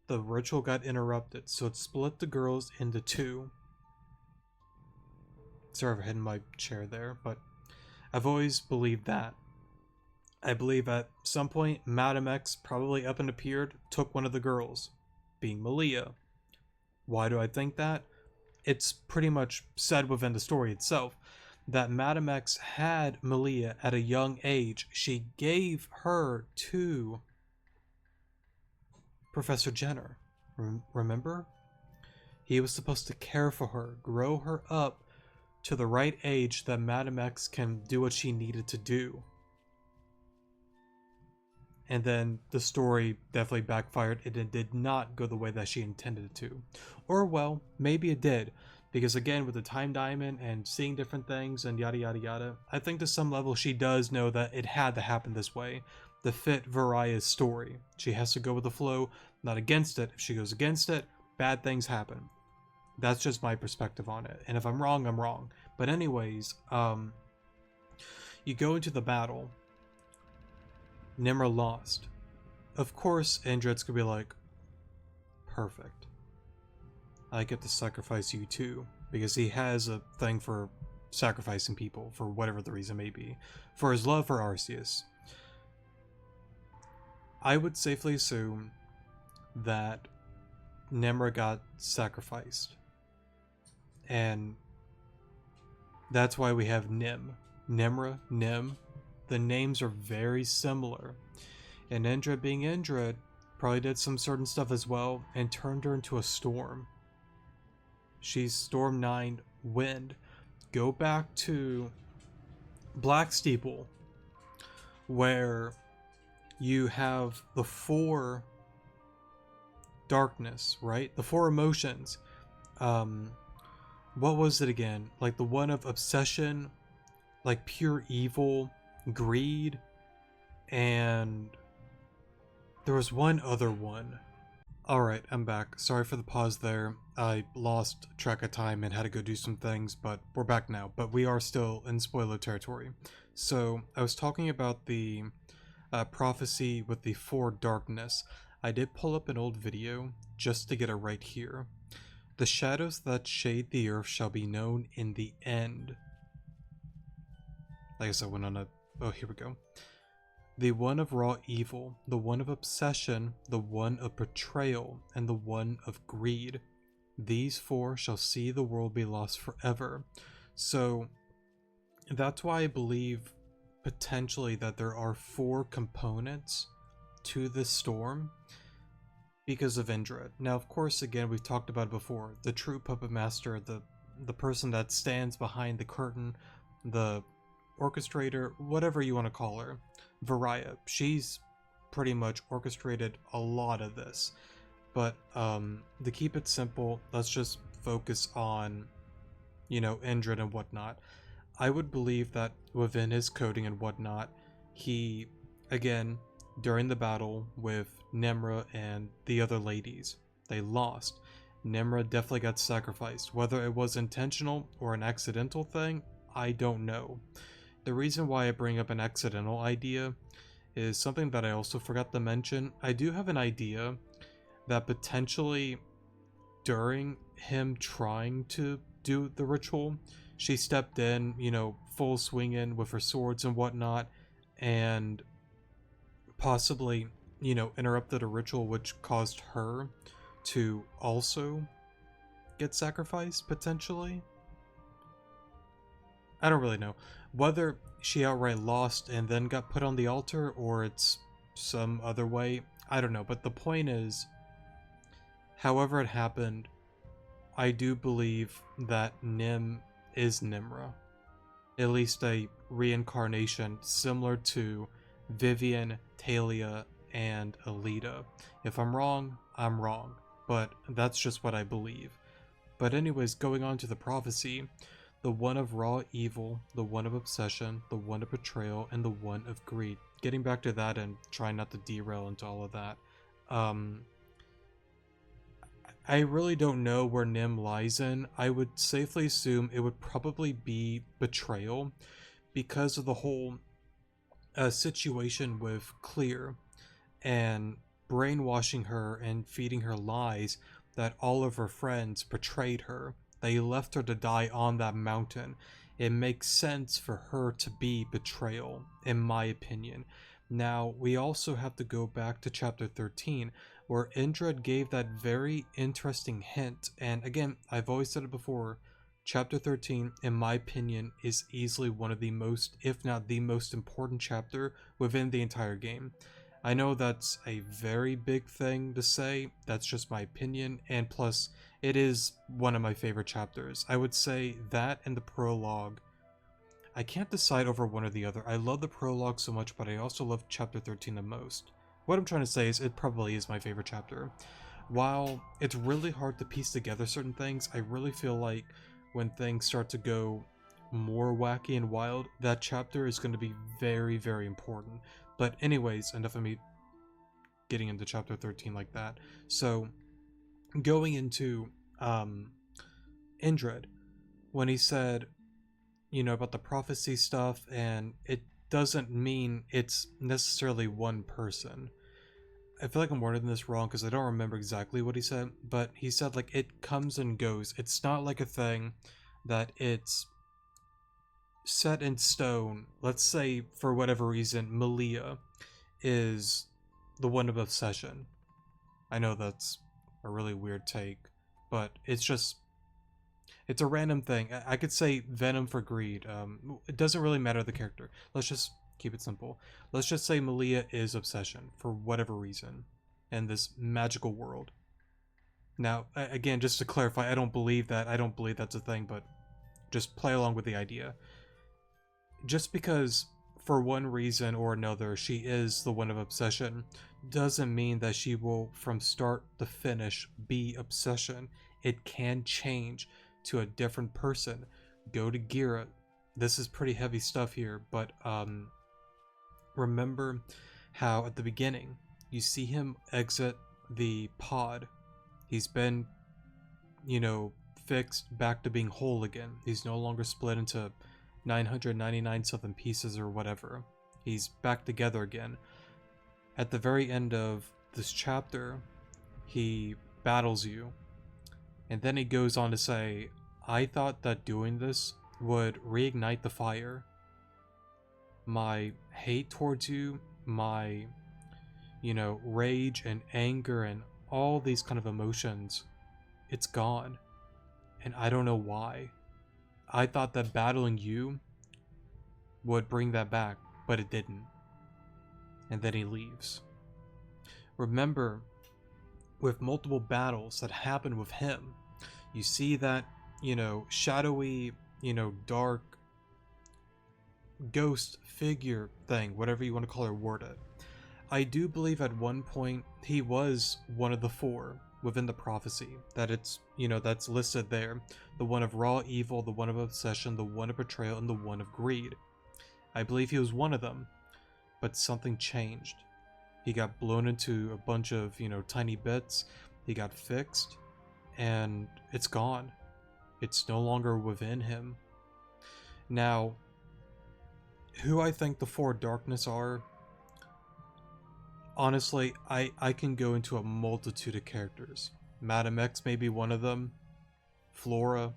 The ritual got interrupted, so it split the girls into two. Sorry for hitting my chair there, but I've always believed that. I believe at some point, Madame X probably up and appeared, took one of the girls, being Malia. Why do I think that? It's pretty much said within the story itself that Madame X had Malia at a young age. She gave her to Professor Jenner. Remember? He was supposed to care for her, grow her up to the right age that Madame X can do what she needed to do. And then the story definitely backfired and it did not go the way that she intended it to. Or, well, maybe it did. Because again, with the time diamond and seeing different things and yada yada yada, I think to some level she does know that it had to happen this way to fit Varia's story. She has to go with the flow, not against it. If she goes against it, bad things happen. That's just my perspective on it. And if I'm wrong, I'm wrong. But anyways, you go into the battle. Nimra lost. Of course, Indred's gonna be like, perfect. I get to sacrifice you too. Because he has a thing for sacrificing people, for whatever the reason may be. For his love for Arceus. I would safely assume that Nimra got sacrificed. And that's why we have Nim. Nimra, Nim. The names are very similar. And Indred being Indred probably did some certain stuff as well and turned her into a storm. She's Storm 9 Wind. Go back to Black Steeple, where you have the 4 darkness, right? The 4 emotions. What was it again? Like the one of obsession, like pure evil, greed, and there was one other one. Alright, I'm back. Sorry for the pause there. I lost track of time and had to go do some things, but we're back now. But we are still in spoiler territory. So, I was talking about the prophecy with the 4 darkness. I did pull up an old video just to get it right here. The shadows that shade the earth shall be known in the end. I guess I went on a... Oh, here we go. The one of raw evil, the one of obsession, the one of betrayal, and the one of greed. These 4 shall see the world be lost forever. So, that's why I believe potentially that there are 4 components to this storm because of Indred. Now, of course, again, we've talked about it before. The true puppet master, the person that stands behind the curtain, the orchestrator, whatever you want to call her, Varia. She's pretty much orchestrated a lot of this. But to keep it simple, let's just focus on, Indred and whatnot. I would believe that within his coding and whatnot, he, again, during the battle with Nimra and the other ladies, they lost. Nimra definitely got sacrificed. Whether it was intentional or an accidental thing, I don't know. The reason why I bring up an accidental idea is something that I also forgot to mention. I do have an idea that potentially during him trying to do the ritual, she stepped in, full swing in with her swords and whatnot, and possibly, interrupted a ritual which caused her to also get sacrificed, potentially. I don't really know. Whether she outright lost and then got put on the altar, or it's some other way, I don't know. But the point is, however it happened, I do believe that Nim is Nimra. At least a reincarnation similar to Vivian, Talia, and Alita. If I'm wrong, I'm wrong. But that's just what I believe. But anyways, going on to the prophecy, the one of raw evil, the one of obsession, the one of betrayal, and the one of greed. Getting back to that and trying not to derail into all of that. I really don't know where Nim lies in. I would safely assume it would probably be betrayal because of the whole situation with Clear and brainwashing her and feeding her lies that all of her friends betrayed her. They left her to die on that mountain. It makes sense for her to be betrayal, in my opinion. Now, we also have to go back to chapter 13, where Indred gave that very interesting hint. And again, I've always said it before, chapter 13, in my opinion, is easily one of the most, if not the most important chapter within the entire game. I know that's a very big thing to say, that's just my opinion, and plus, it is one of my favorite chapters. I would say that and the prologue. I can't decide over one or the other. I love the prologue so much, but I also love chapter 13 the most. What I'm trying to say is it probably is my favorite chapter. While it's really hard to piece together certain things, I really feel like when things start to go more wacky and wild, that chapter is going to be very, very important. But anyways, enough of me getting into chapter 13 like that. So, going into Indred, when he said, about the prophecy stuff, and it doesn't mean it's necessarily one person. I feel like I'm wording this wrong because I don't remember exactly what he said, but he said, like, it comes and goes. It's not like a thing that it's set in stone. Let's say, for whatever reason, Malia is the one of obsession. I know that's a really weird take, but it's a random thing. I could say Venom for greed. It doesn't really matter the character. Let's just keep it simple. Let's just say Malia is obsession for whatever reason in this magical world. Now, again, just to clarify, I don't believe that. I don't believe that's a thing, but just play along with the idea. Just because for one reason or another she is the one of obsession doesn't mean that she will from start to finish be obsession. It can change to a different person. Go to Gira. This is pretty heavy stuff here, but remember how at the beginning you see him exit the pod. He's been, fixed back to being whole again. He's no longer split into 999 something pieces or whatever. He's back together again. At the very end of this chapter, he battles you. And then he goes on to say, I thought that doing this would reignite the fire. My hate towards you, my, rage and anger and all these kind of emotions, it's gone. And I don't know why. I thought that battling you would bring that back, but it didn't. And then he leaves. Remember, with multiple battles that happen with him, you see that, shadowy, dark ghost figure thing, whatever you want to call or word it. I do believe at one point he was one of the four within the prophecy, that it's, that's listed there. The one of raw evil, the one of obsession, the one of betrayal, and the one of greed. I believe he was one of them, but something changed. He got blown into a bunch of, tiny bits. He got fixed, and it's gone. It's no longer within him. Now, who I think the four darkness are, honestly, I can go into a multitude of characters. Madam X may be one of them. Flora.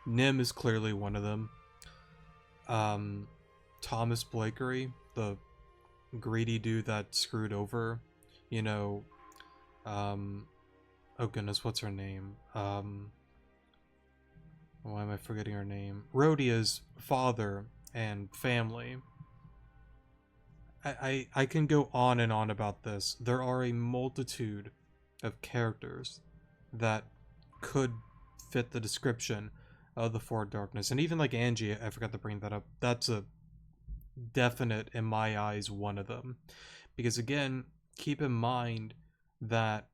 Nim is clearly one of them. Thomas Blakery, the greedy dude that screwed over, you know, oh goodness, what's her name? Why am I forgetting her name? Rhodia's father and family. I can go on and on about this. There are a multitude of characters that could fit the description of the Four Darkness. And even like Angie, I forgot to bring that up. That's a definite, in my eyes, one of them. Because again, keep in mind that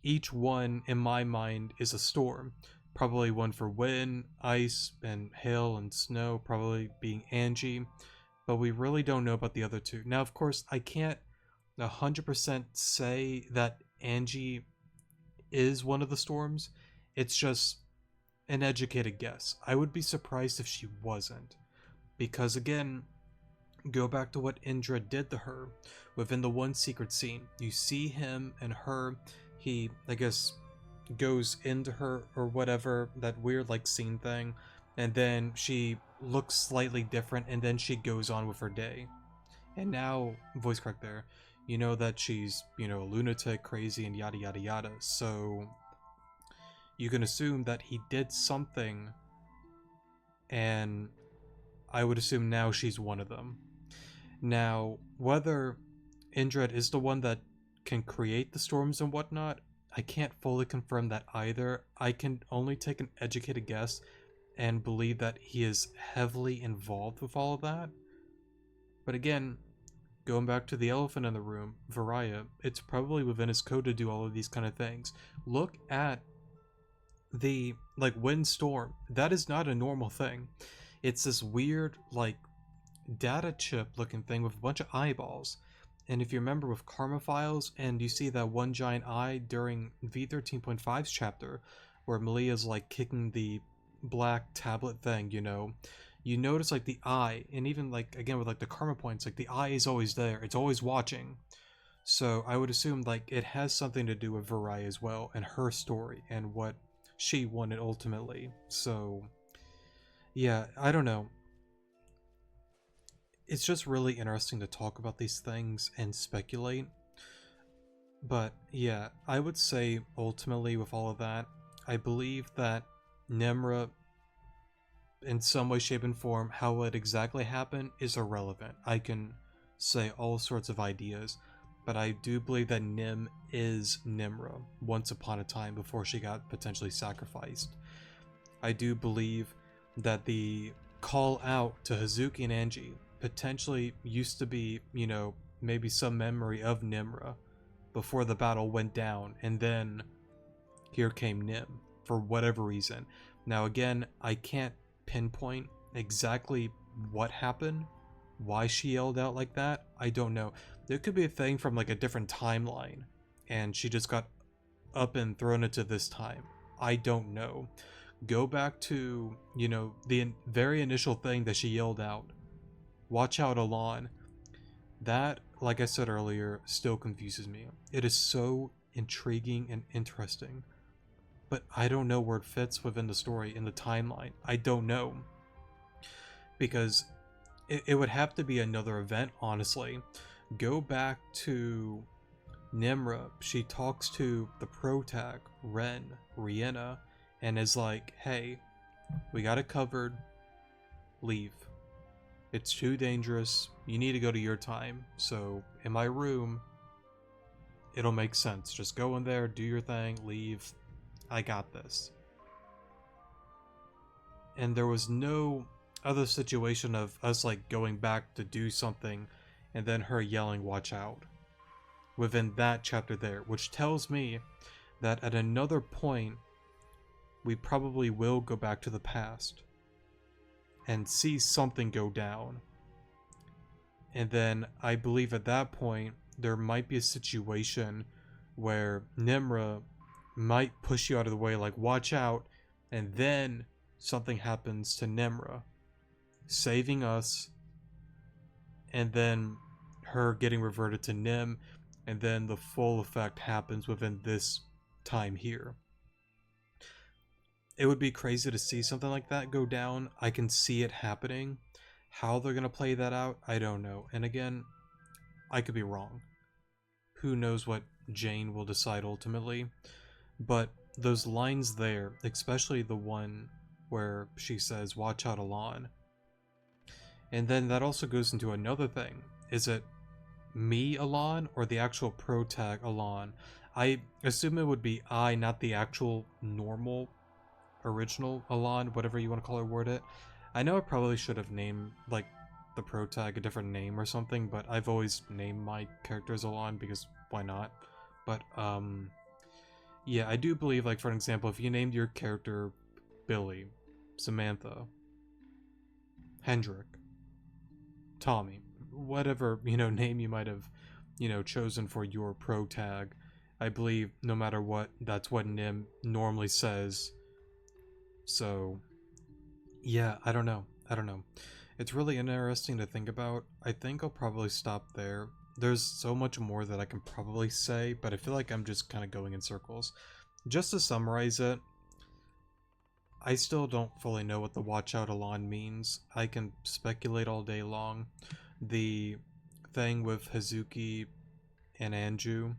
each one, in my mind, is a storm. Probably one for wind, ice, and hail and snow, probably being Angie. But we really don't know about the other two. Now, of course, I can't 100% say that Angie is one of the storms. It's just an educated guess. I would be surprised if she wasn't. Because again, go back to what Indra did to her within the one secret scene. You see him and her, he, I guess, goes into her or whatever, that weird like scene thing, and then she looks slightly different, and then she goes on with her day. And now, voice crack there, you know that she's, you know, a lunatic, crazy, and yada yada yada. So you can assume that he did something, and I would assume now she's one of them. Now, whether Indra is the one that can create the storms and whatnot, I can't fully confirm that either. I can only take an educated guess and believe that he is heavily involved with all of that. But again, going back to the elephant in the room, Varaya, it's probably within his code to do all of these kind of things. Look at the, like, windstorm. That is not a normal thing. It's this weird, like, data chip looking thing with a bunch of eyeballs. And if you remember with Karma Files, and you see that one giant eye during V13.5's chapter, where Malia's like kicking the black tablet thing, you notice like the eye, and even like again with like the karma points, like the eye is always there, it's always watching. So I would assume like it has something to do with Varai as well, and her story, and what she wanted ultimately. So yeah, I don't know. It's just really interesting to talk about these things and speculate. But yeah, I would say ultimately with all of that, I believe that Nemra, in some way, shape, and form, how it exactly happened is irrelevant. I can say all sorts of ideas, but I do believe that Nim is Nimra once upon a time before she got potentially sacrificed. I do believe that the call out to Hazuki and Angie potentially used to be, maybe some memory of Nimra before the battle went down, and then here came Nim for whatever reason. Now again, I can't pinpoint exactly what happened, why she yelled out like that. I don't know. There could be a thing from like a different timeline, and she just got up and thrown into this time. I don't know. Go back to, the very initial thing that she yelled out. Watch out, Alon. That, like I said earlier, still confuses me. It is so intriguing and interesting, but I don't know where it fits within the story, in the timeline. I don't know. Because it would have to be another event, honestly. Go back to Nimra. She talks to the protag, Rihanna, and is like, hey, we got it covered. Leave. It's too dangerous. You need to go to your time. So, in my room, it'll make sense. Just go in there, do your thing, leave. I got this. And there was no other situation of us like going back to do something and then her yelling watch out within that chapter there, which tells me that at another point we probably will go back to the past and see something go down. And then I believe at that point there might be a situation where Nimra might push you out of the way, like watch out, and then something happens to Nimra, saving us, and then her getting reverted to Nim, and then the full effect happens within this time here. It would be crazy to see something like that go down. I can see it happening. How they're going to play that out, I don't know. And again, I could be wrong. Who knows what Jane will decide ultimately. But those lines there, especially the one where she says, "Watch out, Alon." And then that also goes into another thing. Is it me, Alon, or the actual protag, Alon? I assume it would be I, not the actual normal, original Alon, whatever you want to call or word it. I know I probably should have named, like, the protag a different name or something, but I've always named my characters Alon because why not? But, yeah, I do believe, like, for an example, if you named your character Billy, Samantha, Hendrik, Tommy, whatever, name you might have, chosen for your pro tag, I believe no matter what, that's what Nim normally says. So, yeah, I don't know. It's really interesting to think about. I think I'll probably stop there. There's so much more that I can probably say, but I feel like I'm just kind of going in circles. Just to summarize it, I still don't fully know what the Watch Out Alon means. I can speculate all day long. The thing with Hazuki and Anju,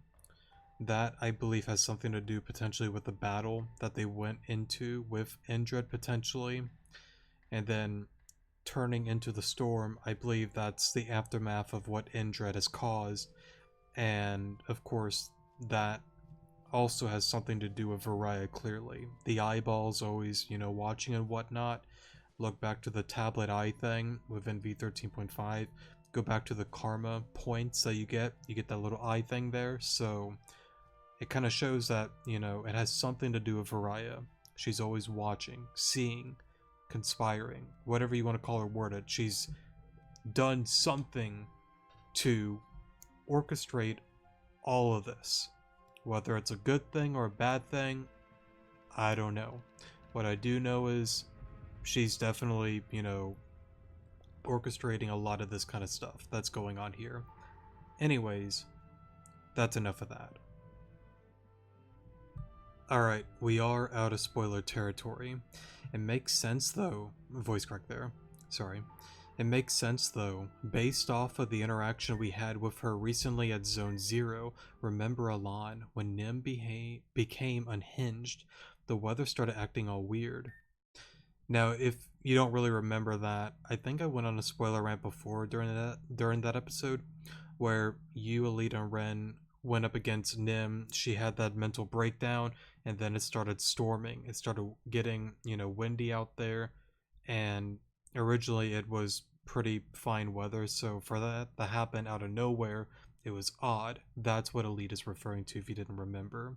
that I believe has something to do potentially with the battle that they went into with Indred potentially. And then turning into the storm, I believe that's the aftermath of what Indred has caused. And of course, that also has something to do with Varaya clearly. The eyeballs always, watching and whatnot. Look back to the tablet eye thing within V13.5. Go back to the karma points that you get. You get that little eye thing there. So it kind of shows that, it has something to do with Varaya. She's always watching, seeing, conspiring, whatever you want to call her worded. She's done something to orchestrate all of this. Whether it's a good thing or a bad thing, I don't know. What I do know is she's definitely, orchestrating a lot of this kind of stuff that's going on here. Anyways, that's enough of that. Alright, we are out of spoiler territory. It makes sense though, voice crack there, sorry. It makes sense though, based off of the interaction we had with her recently at Zone 0, remember Alon, when Nim became unhinged, the weather started acting all weird. Now, if you don't really remember that, I think I went on a spoiler rant before during that episode, where you, Alita, and Ren went up against Nim. She had that mental breakdown, and then it started storming. It started getting, windy out there, and originally it was pretty fine weather, so for that to happen out of nowhere, it was odd. That's what Elite is referring to if you didn't remember.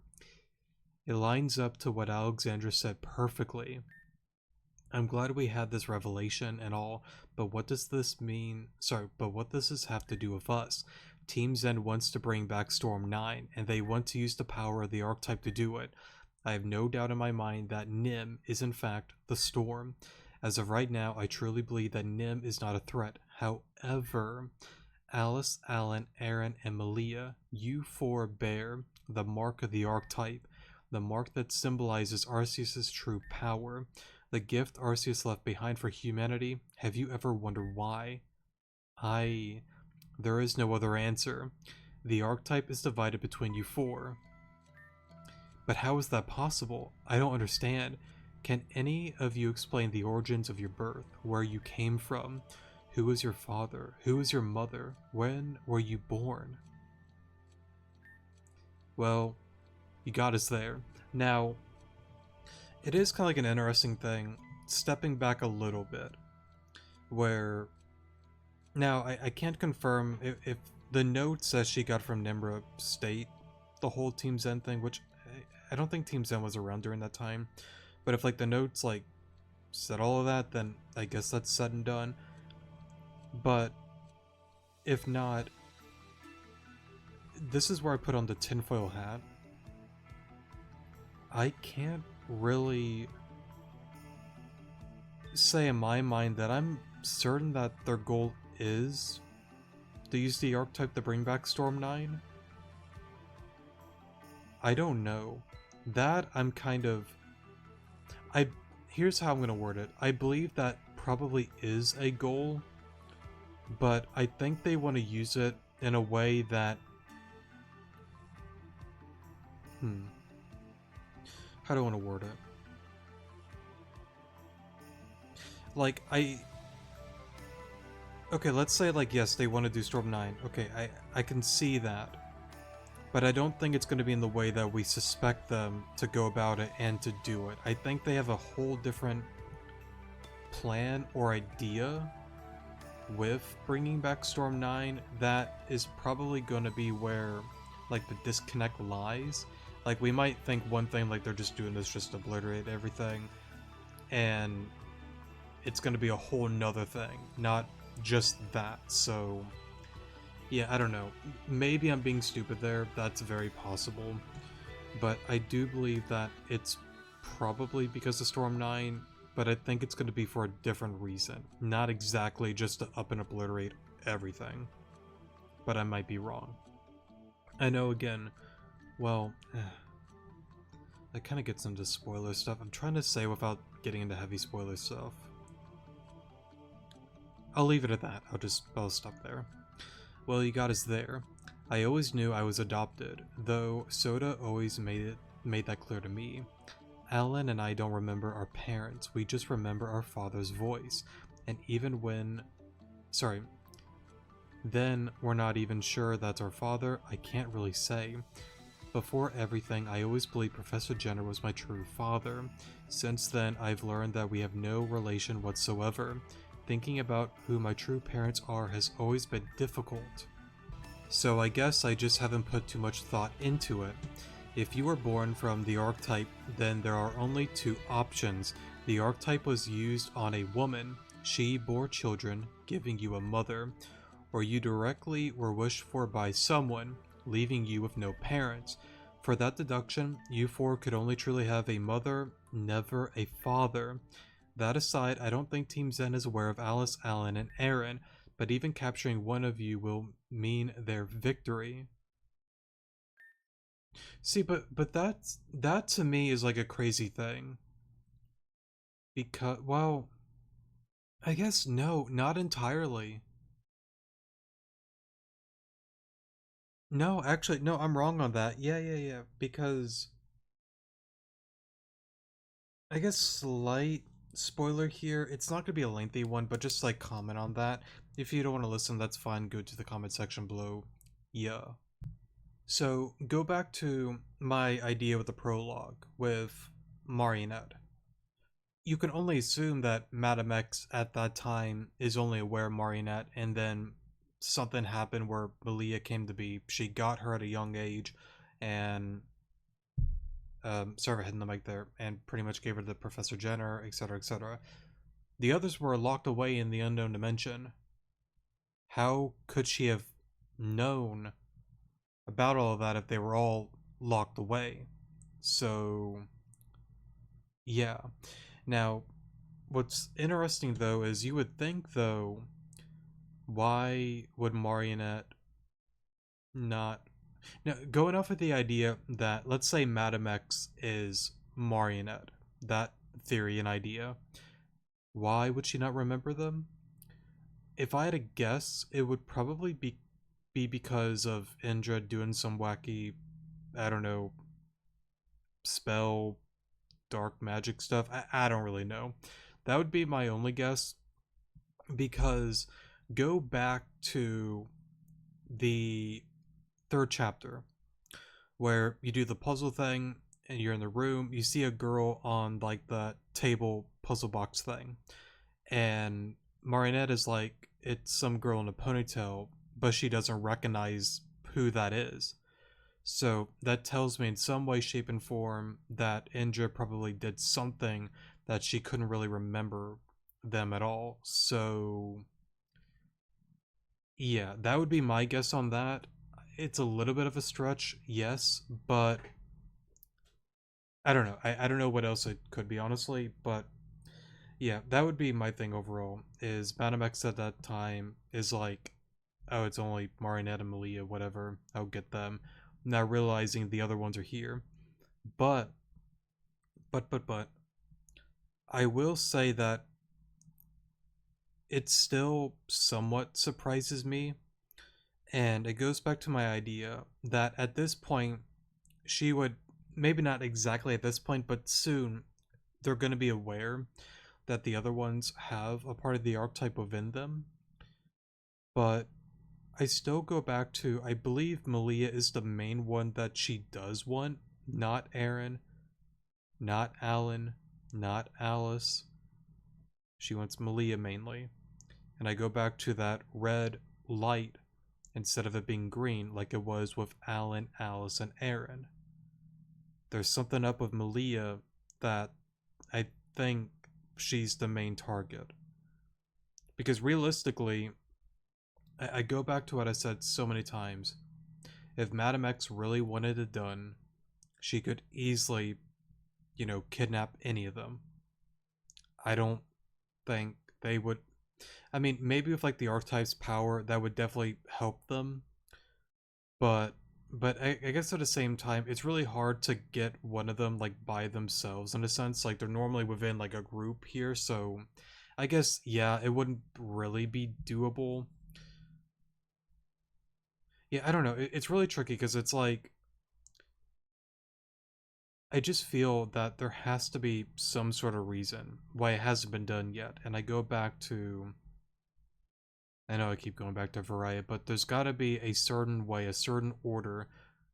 It lines up to what Alexandra said perfectly. I'm glad we had this revelation and all, but what does this mean? Sorry, but what does this have to do with us? Team Zen wants to bring back Storm 9, and they want to use the power of the archetype to do it. I have no doubt in my mind that Nim is in fact the Storm. As of right now, I truly believe that Nim is not a threat. However, Alice, Alan, Aaron, and Malia, you four bear the mark of the archetype, the mark that symbolizes Arceus' true power, the gift Arceus left behind for humanity. Have you ever wondered why? There is no other answer. The archetype is divided between you four. But how is that possible? I don't understand. Can any of you explain the origins of your birth, where you came from? Who is your father? Who is your mother? When were you born? Well, you got us there. Now, it is kind of like an interesting thing, stepping back a little bit, where... Now, I can't confirm if the notes that she got from Nimbra state the whole Team Zen thing, which I don't think Team Zen was around during that time. But if like the notes like said all of that, then I guess that's said and done. But if not, this is where I put on the tinfoil hat. I can't really say in my mind that I'm certain that their goal is to use the archetype to bring back Storm 9. I don't know. That I'm kind of... Here's how I'm going to word it. I believe that probably is a goal, but I think they want to use it in a way that, hmm, how do I want to word it? Like, okay, let's say, like, yes, they want to do Storm 9. Okay, I can see that. But I don't think it's going to be in the way that we suspect them to go about it and to do it. I think they have a whole different plan or idea with bringing back Storm 9 that is probably going to be where, like, the disconnect lies. Like, we might think one thing, like, they're just doing this just to obliterate everything, and it's going to be a whole nother thing, not just that. So yeah, I don't know. Maybe I'm being stupid there. That's very possible. But I do believe that it's probably because of Storm 9, but I think it's going to be for a different reason. Not exactly just to up and obliterate everything. But I might be wrong. I know, again, well, that kind of gets into spoiler stuff. I'm trying to say without getting into heavy spoiler stuff. I'll leave it at that. I'll stop there. Well, you got us there. I always knew I was adopted, though Soda always made that clear to me. Alan and I don't remember our parents, we just remember our father's voice. And even when... Sorry. Then we're not even sure that's our father, I can't really say. Before everything, I always believed Professor Jenner was my true father. Since then, I've learned that we have no relation whatsoever. Thinking about who my true parents are has always been difficult. So I guess I just haven't put too much thought into it. If you were born from the archetype, then there are only two options. The archetype was used on a woman. She bore children, giving you a mother. Or you directly were wished for by someone, leaving you with no parents. For that deduction, you four could only truly have a mother, never a father. That aside, I don't think Team Zen is aware of Alice, Alan, and Aaron, but even capturing one of you will mean their victory. See, but that to me is like a crazy thing. Because, well, I guess no, not entirely. No, actually, no, I'm wrong on that. Yeah. Because I guess slight spoiler here. It's not gonna be a lengthy one, but just like comment on that. If you don't want to listen, that's fine. Go to the comment section below. Yeah. So go back to my idea with the prologue with Marionette. You can only assume that Madame X at that time is only aware of Marionette, and then something happened where Malia came to be. She got her at a young age, and sorry for hitting the mic there, and pretty much gave her to Professor Jenner, etc., etc. The others were locked away in the unknown dimension. How could she have known about all of that if they were all locked away? So, yeah. Now, what's interesting though is you would think though, why would Marionette not? Now, going off of the idea that, let's say Madame X is Marionette, that theory and idea, why would she not remember them? If I had to guess, it would probably be because of Indra doing some wacky, I don't know, spell, dark magic stuff. I don't really know. That would be my only guess, because go back to the third chapter where you do the puzzle thing and you're in the room, you see a girl on like the table puzzle box thing, and Marinette is like, it's some girl in a ponytail, but she doesn't recognize who that is. So that tells me in some way, shape, and form that Indra probably did something that she couldn't really remember them at all. So yeah, that would be my guess on that. It's a little bit of a stretch, yes, but I don't know. I don't know what else it could be, honestly, but yeah, that would be my thing overall. Is Banamex at that time is like, oh, it's only Marinette and Malia, whatever, I'll get them. Now realizing the other ones are here. But, but, I will say that it still somewhat surprises me, And it goes back to my idea that at this point, she would, maybe not exactly at this point, but soon, they're going to be aware that the other ones have a part of the archetype within them. But I still go back to, I believe Malia is the main one that she does want, not Aaron, not Alan, not Alice. She wants Malia mainly. And I go back to that red light instead of it being green like it was with Alan, Alice, and Aaron. There's something up with Malia that I think she's the main target. Because realistically, I go back to what I said so many times. If Madam X really wanted it done, she could easily, kidnap any of them. I don't think they would. I mean, maybe with like the archetype's power, that would definitely help them. But I guess at the same time, it's really hard to get one of them like by themselves in a sense. Like they're normally within like a group here, so I guess yeah, it wouldn't really be doable. Yeah, I don't know. It's really tricky because it's like I just feel that there has to be some sort of reason why it hasn't been done yet. And I go back to, I know I keep going back to Variety, but there's got to be a certain way, a certain order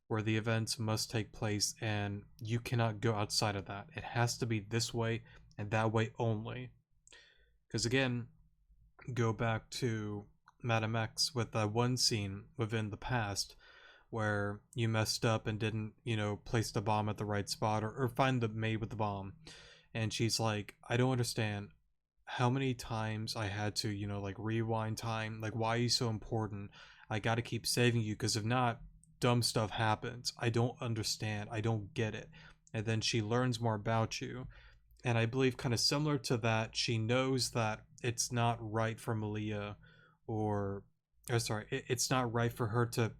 where the events must take place, and you cannot go outside of that. It has to be this way and that way only. Because again, go back to Madam X with that one scene within the past where you messed up and didn't, place the bomb at the right spot or find the maid with the bomb. And she's like, I don't understand how many times I had to, like rewind time. Like, why are you so important? I got to keep saving you because if not, dumb stuff happens. I don't understand. I don't get it. And then she learns more about you. And I believe, kind of similar to that, she knows that it's not right for Malia or sorry, it's not right for her to,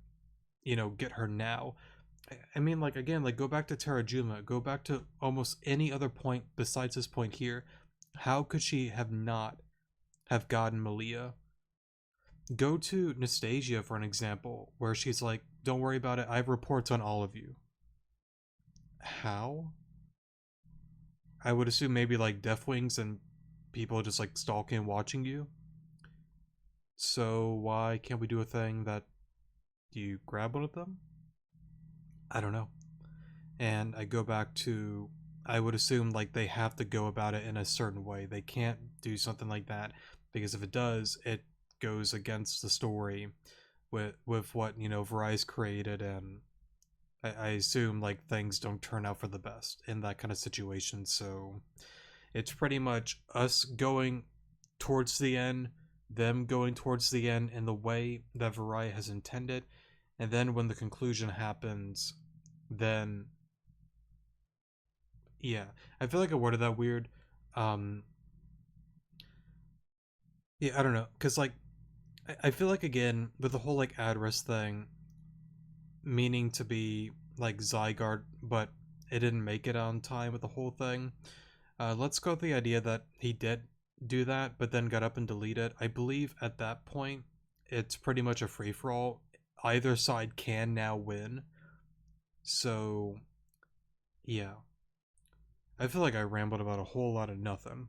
get her now. I mean, like, again, like, go back to Terajuma, go back to almost any other point besides this point here. How could she have not have gotten Malia? Go to Nastasia for an example, where she's like, don't worry about it, I have reports on all of you. How? I would assume maybe like Deathwings and people just like stalking and watching you. So why can't we do a thing that you grab one of them? I don't know. And I go back to, I would assume like they have to go about it in a certain way. They can't do something like that because if it does, it goes against the story with what Varys created, and I assume like things don't turn out for the best in that kind of situation. So it's pretty much us going towards the end, them going towards the end in the way that Varys has intended, and then when the conclusion happens, then yeah, I feel like I worded that weird. Um, yeah, I don't know, cause like I feel like again with the whole like address thing, meaning to be like Zygarde, but it didn't make it on time with the whole thing. Let's go with the idea that he did do that, but then got up and deleted. I believe at that point, it's pretty much a free for all. Either side can now win. So, yeah. I feel like I rambled about a whole lot of nothing.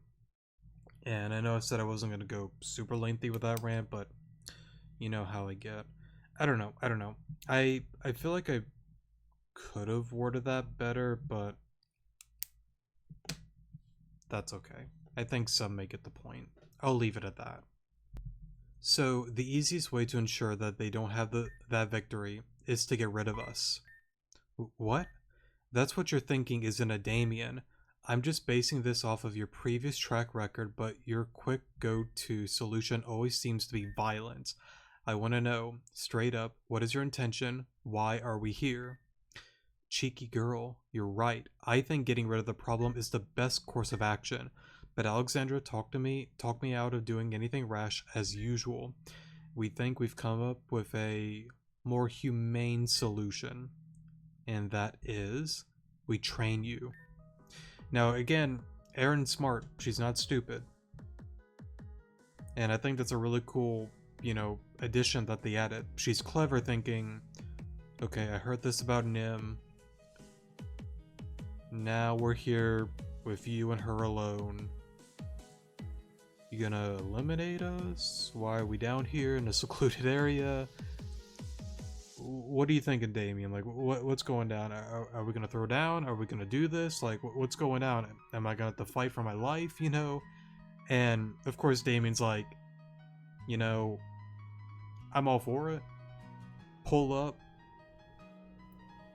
And I know I said I wasn't going to go super lengthy with that rant, but you know how I get. I don't know. I don't know. I feel like I could have worded that better, but that's okay. I think some may get the point. I'll leave it at that. So the easiest way to ensure that they don't have that victory is to get rid of us. What? That's what you're thinking isn't a Damien. I'm just basing this off of your previous track record, but your quick go-to solution always seems to be violence. I want to know, straight up, what is your intention? Why are we here? Cheeky girl, you're right. I think getting rid of the problem is the best course of action. But Alexandra talked me out of doing anything rash as usual. We think we've come up with a more humane solution. And that is, we train you. Now again, Erin's smart, she's not stupid. And I think that's a really cool, addition that they added. She's clever, thinking, okay, I heard this about Nim. Now we're here with you and her alone. You gonna eliminate us? Why are we down here in a secluded area? What are you thinking, Damien? Like, what's going down? Are we gonna throw down? Are we gonna do this? Like, what's going on? Am I gonna have to fight for my life, you know? And, of course, Damien's like, you know, I'm all for it. Pull up.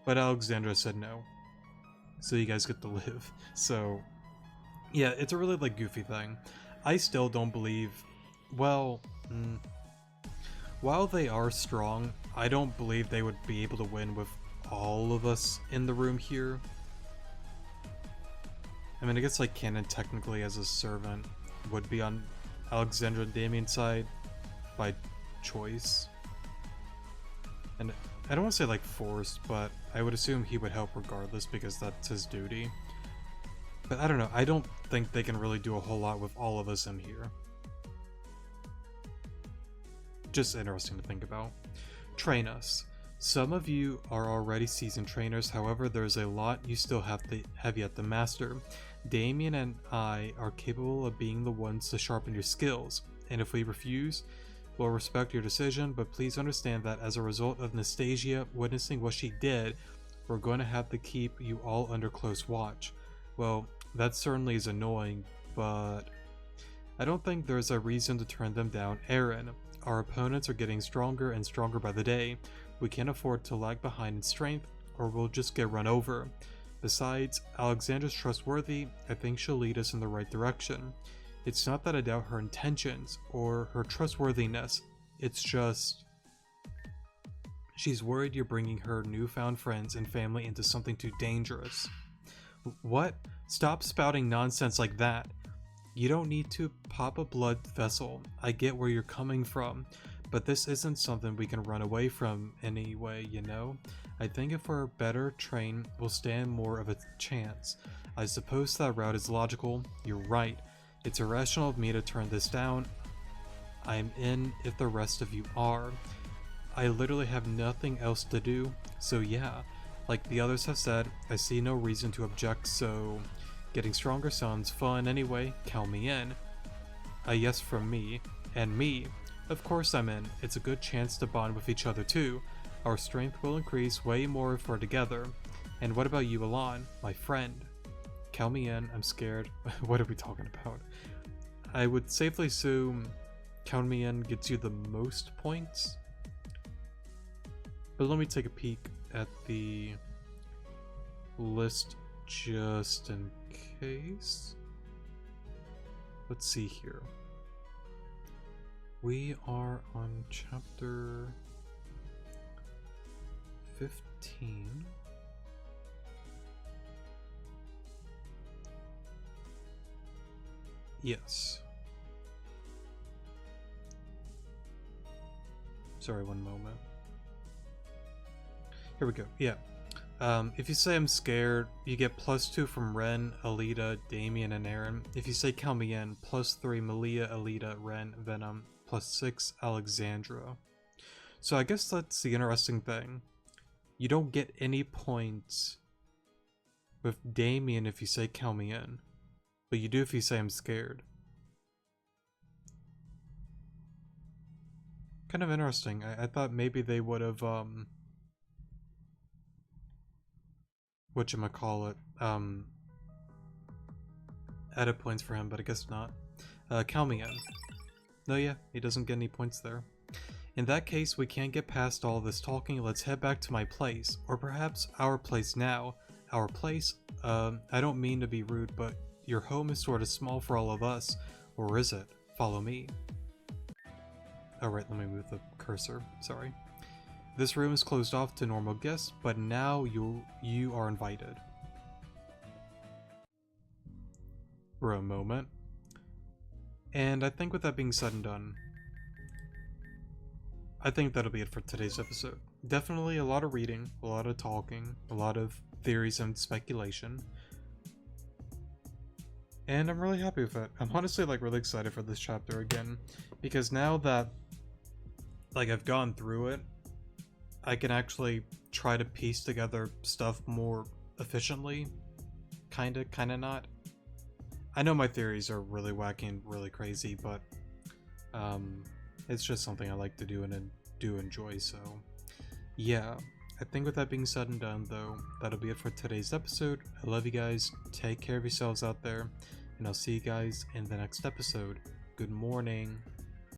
But Alexandra said no. So you guys get to live. So, yeah, it's a really, like, goofy thing. I still don't believe... Well, while they are strong, I don't believe they would be able to win with all of us in the room here. I mean, I guess, like, Canon technically as a servant would be on Alexandra and Damien's side by choice. And I don't want to say, like, forced, but I would assume he would help regardless because that's his duty. But I don't know, I don't think they can really do a whole lot with all of us in here. Just interesting to think about. Train us. Some of you are already seasoned trainers, however there's a lot you still have yet to master. Damien and I are capable of being the ones to sharpen your skills, and if we refuse, we'll respect your decision, but please understand that as a result of Nastasia witnessing what she did, we're going to have to keep you all under close watch. Well, that certainly is annoying, but I don't think there's a reason to turn them down, Aaron. Our opponents are getting stronger and stronger by the day. We can't afford to lag behind in strength, or we'll just get run over. Besides, Alexandra's trustworthy. I think she'll lead us in the right direction. It's not that I doubt her intentions or her trustworthiness. It's just... she's worried you're bringing her newfound friends and family into something too dangerous. What? Stop spouting nonsense like that. You don't need to pop a blood vessel. I get where you're coming from, but this isn't something we can run away from anyway, you know? I think if we're better trained, we'll stand more of a chance. I suppose that route is logical. You're right. It's irrational of me to turn this down. I'm in if the rest of you are. I literally have nothing else to do, so yeah. Like the others have said, I see no reason to object, so... Getting stronger sounds fun anyway, count me in. A yes from me, and me. Of course I'm in, it's a good chance to bond with each other too. Our strength will increase way more if we're together. And what about you, Alon, my friend? Count me in, I'm scared. What are we talking about? I would safely assume count me in gets you the most points. But let me take a peek at the list just in case. Let's see here. We are on chapter 15. Yes. Sorry, one moment. Here we go. Yeah. If you say I'm scared, you get +2 from Ren, Alita, Damien, and Aaron. If you say count me in, +3 Malia, Alita, Ren, Venom, +6 Alexandra. So I guess that's the interesting thing. You don't get any points with Damien if you say count me in, but you do if you say I'm scared. Kind of interesting. I thought maybe they would have whatchamacallit, added points for him, but I guess not. Count me in. No, yeah, he doesn't get any points there. In that case, we can't get past all this talking. Let's head back to my place, or perhaps our place now. Our place? I don't mean to be rude, but your home is sort of small for all of us, or is it? Follow me. Alright, let me move the cursor, sorry. This room is closed off to normal guests, but now you are invited. For a moment. And I think with that being said and done, I think that'll be it for today's episode. Definitely a lot of reading, a lot of talking, a lot of theories and speculation. And I'm really happy with it. I'm honestly like really excited for this chapter again, because now that like I've gone through it, I can actually try to piece together stuff more efficiently. Kinda not. I know my theories are really wacky and really crazy, but um, it's just something I like to do and do enjoy, so yeah. I think with that being said and done, though, that'll be it for today's episode. I love you guys, take care of yourselves out there, and I'll see you guys in the next episode. Good morning.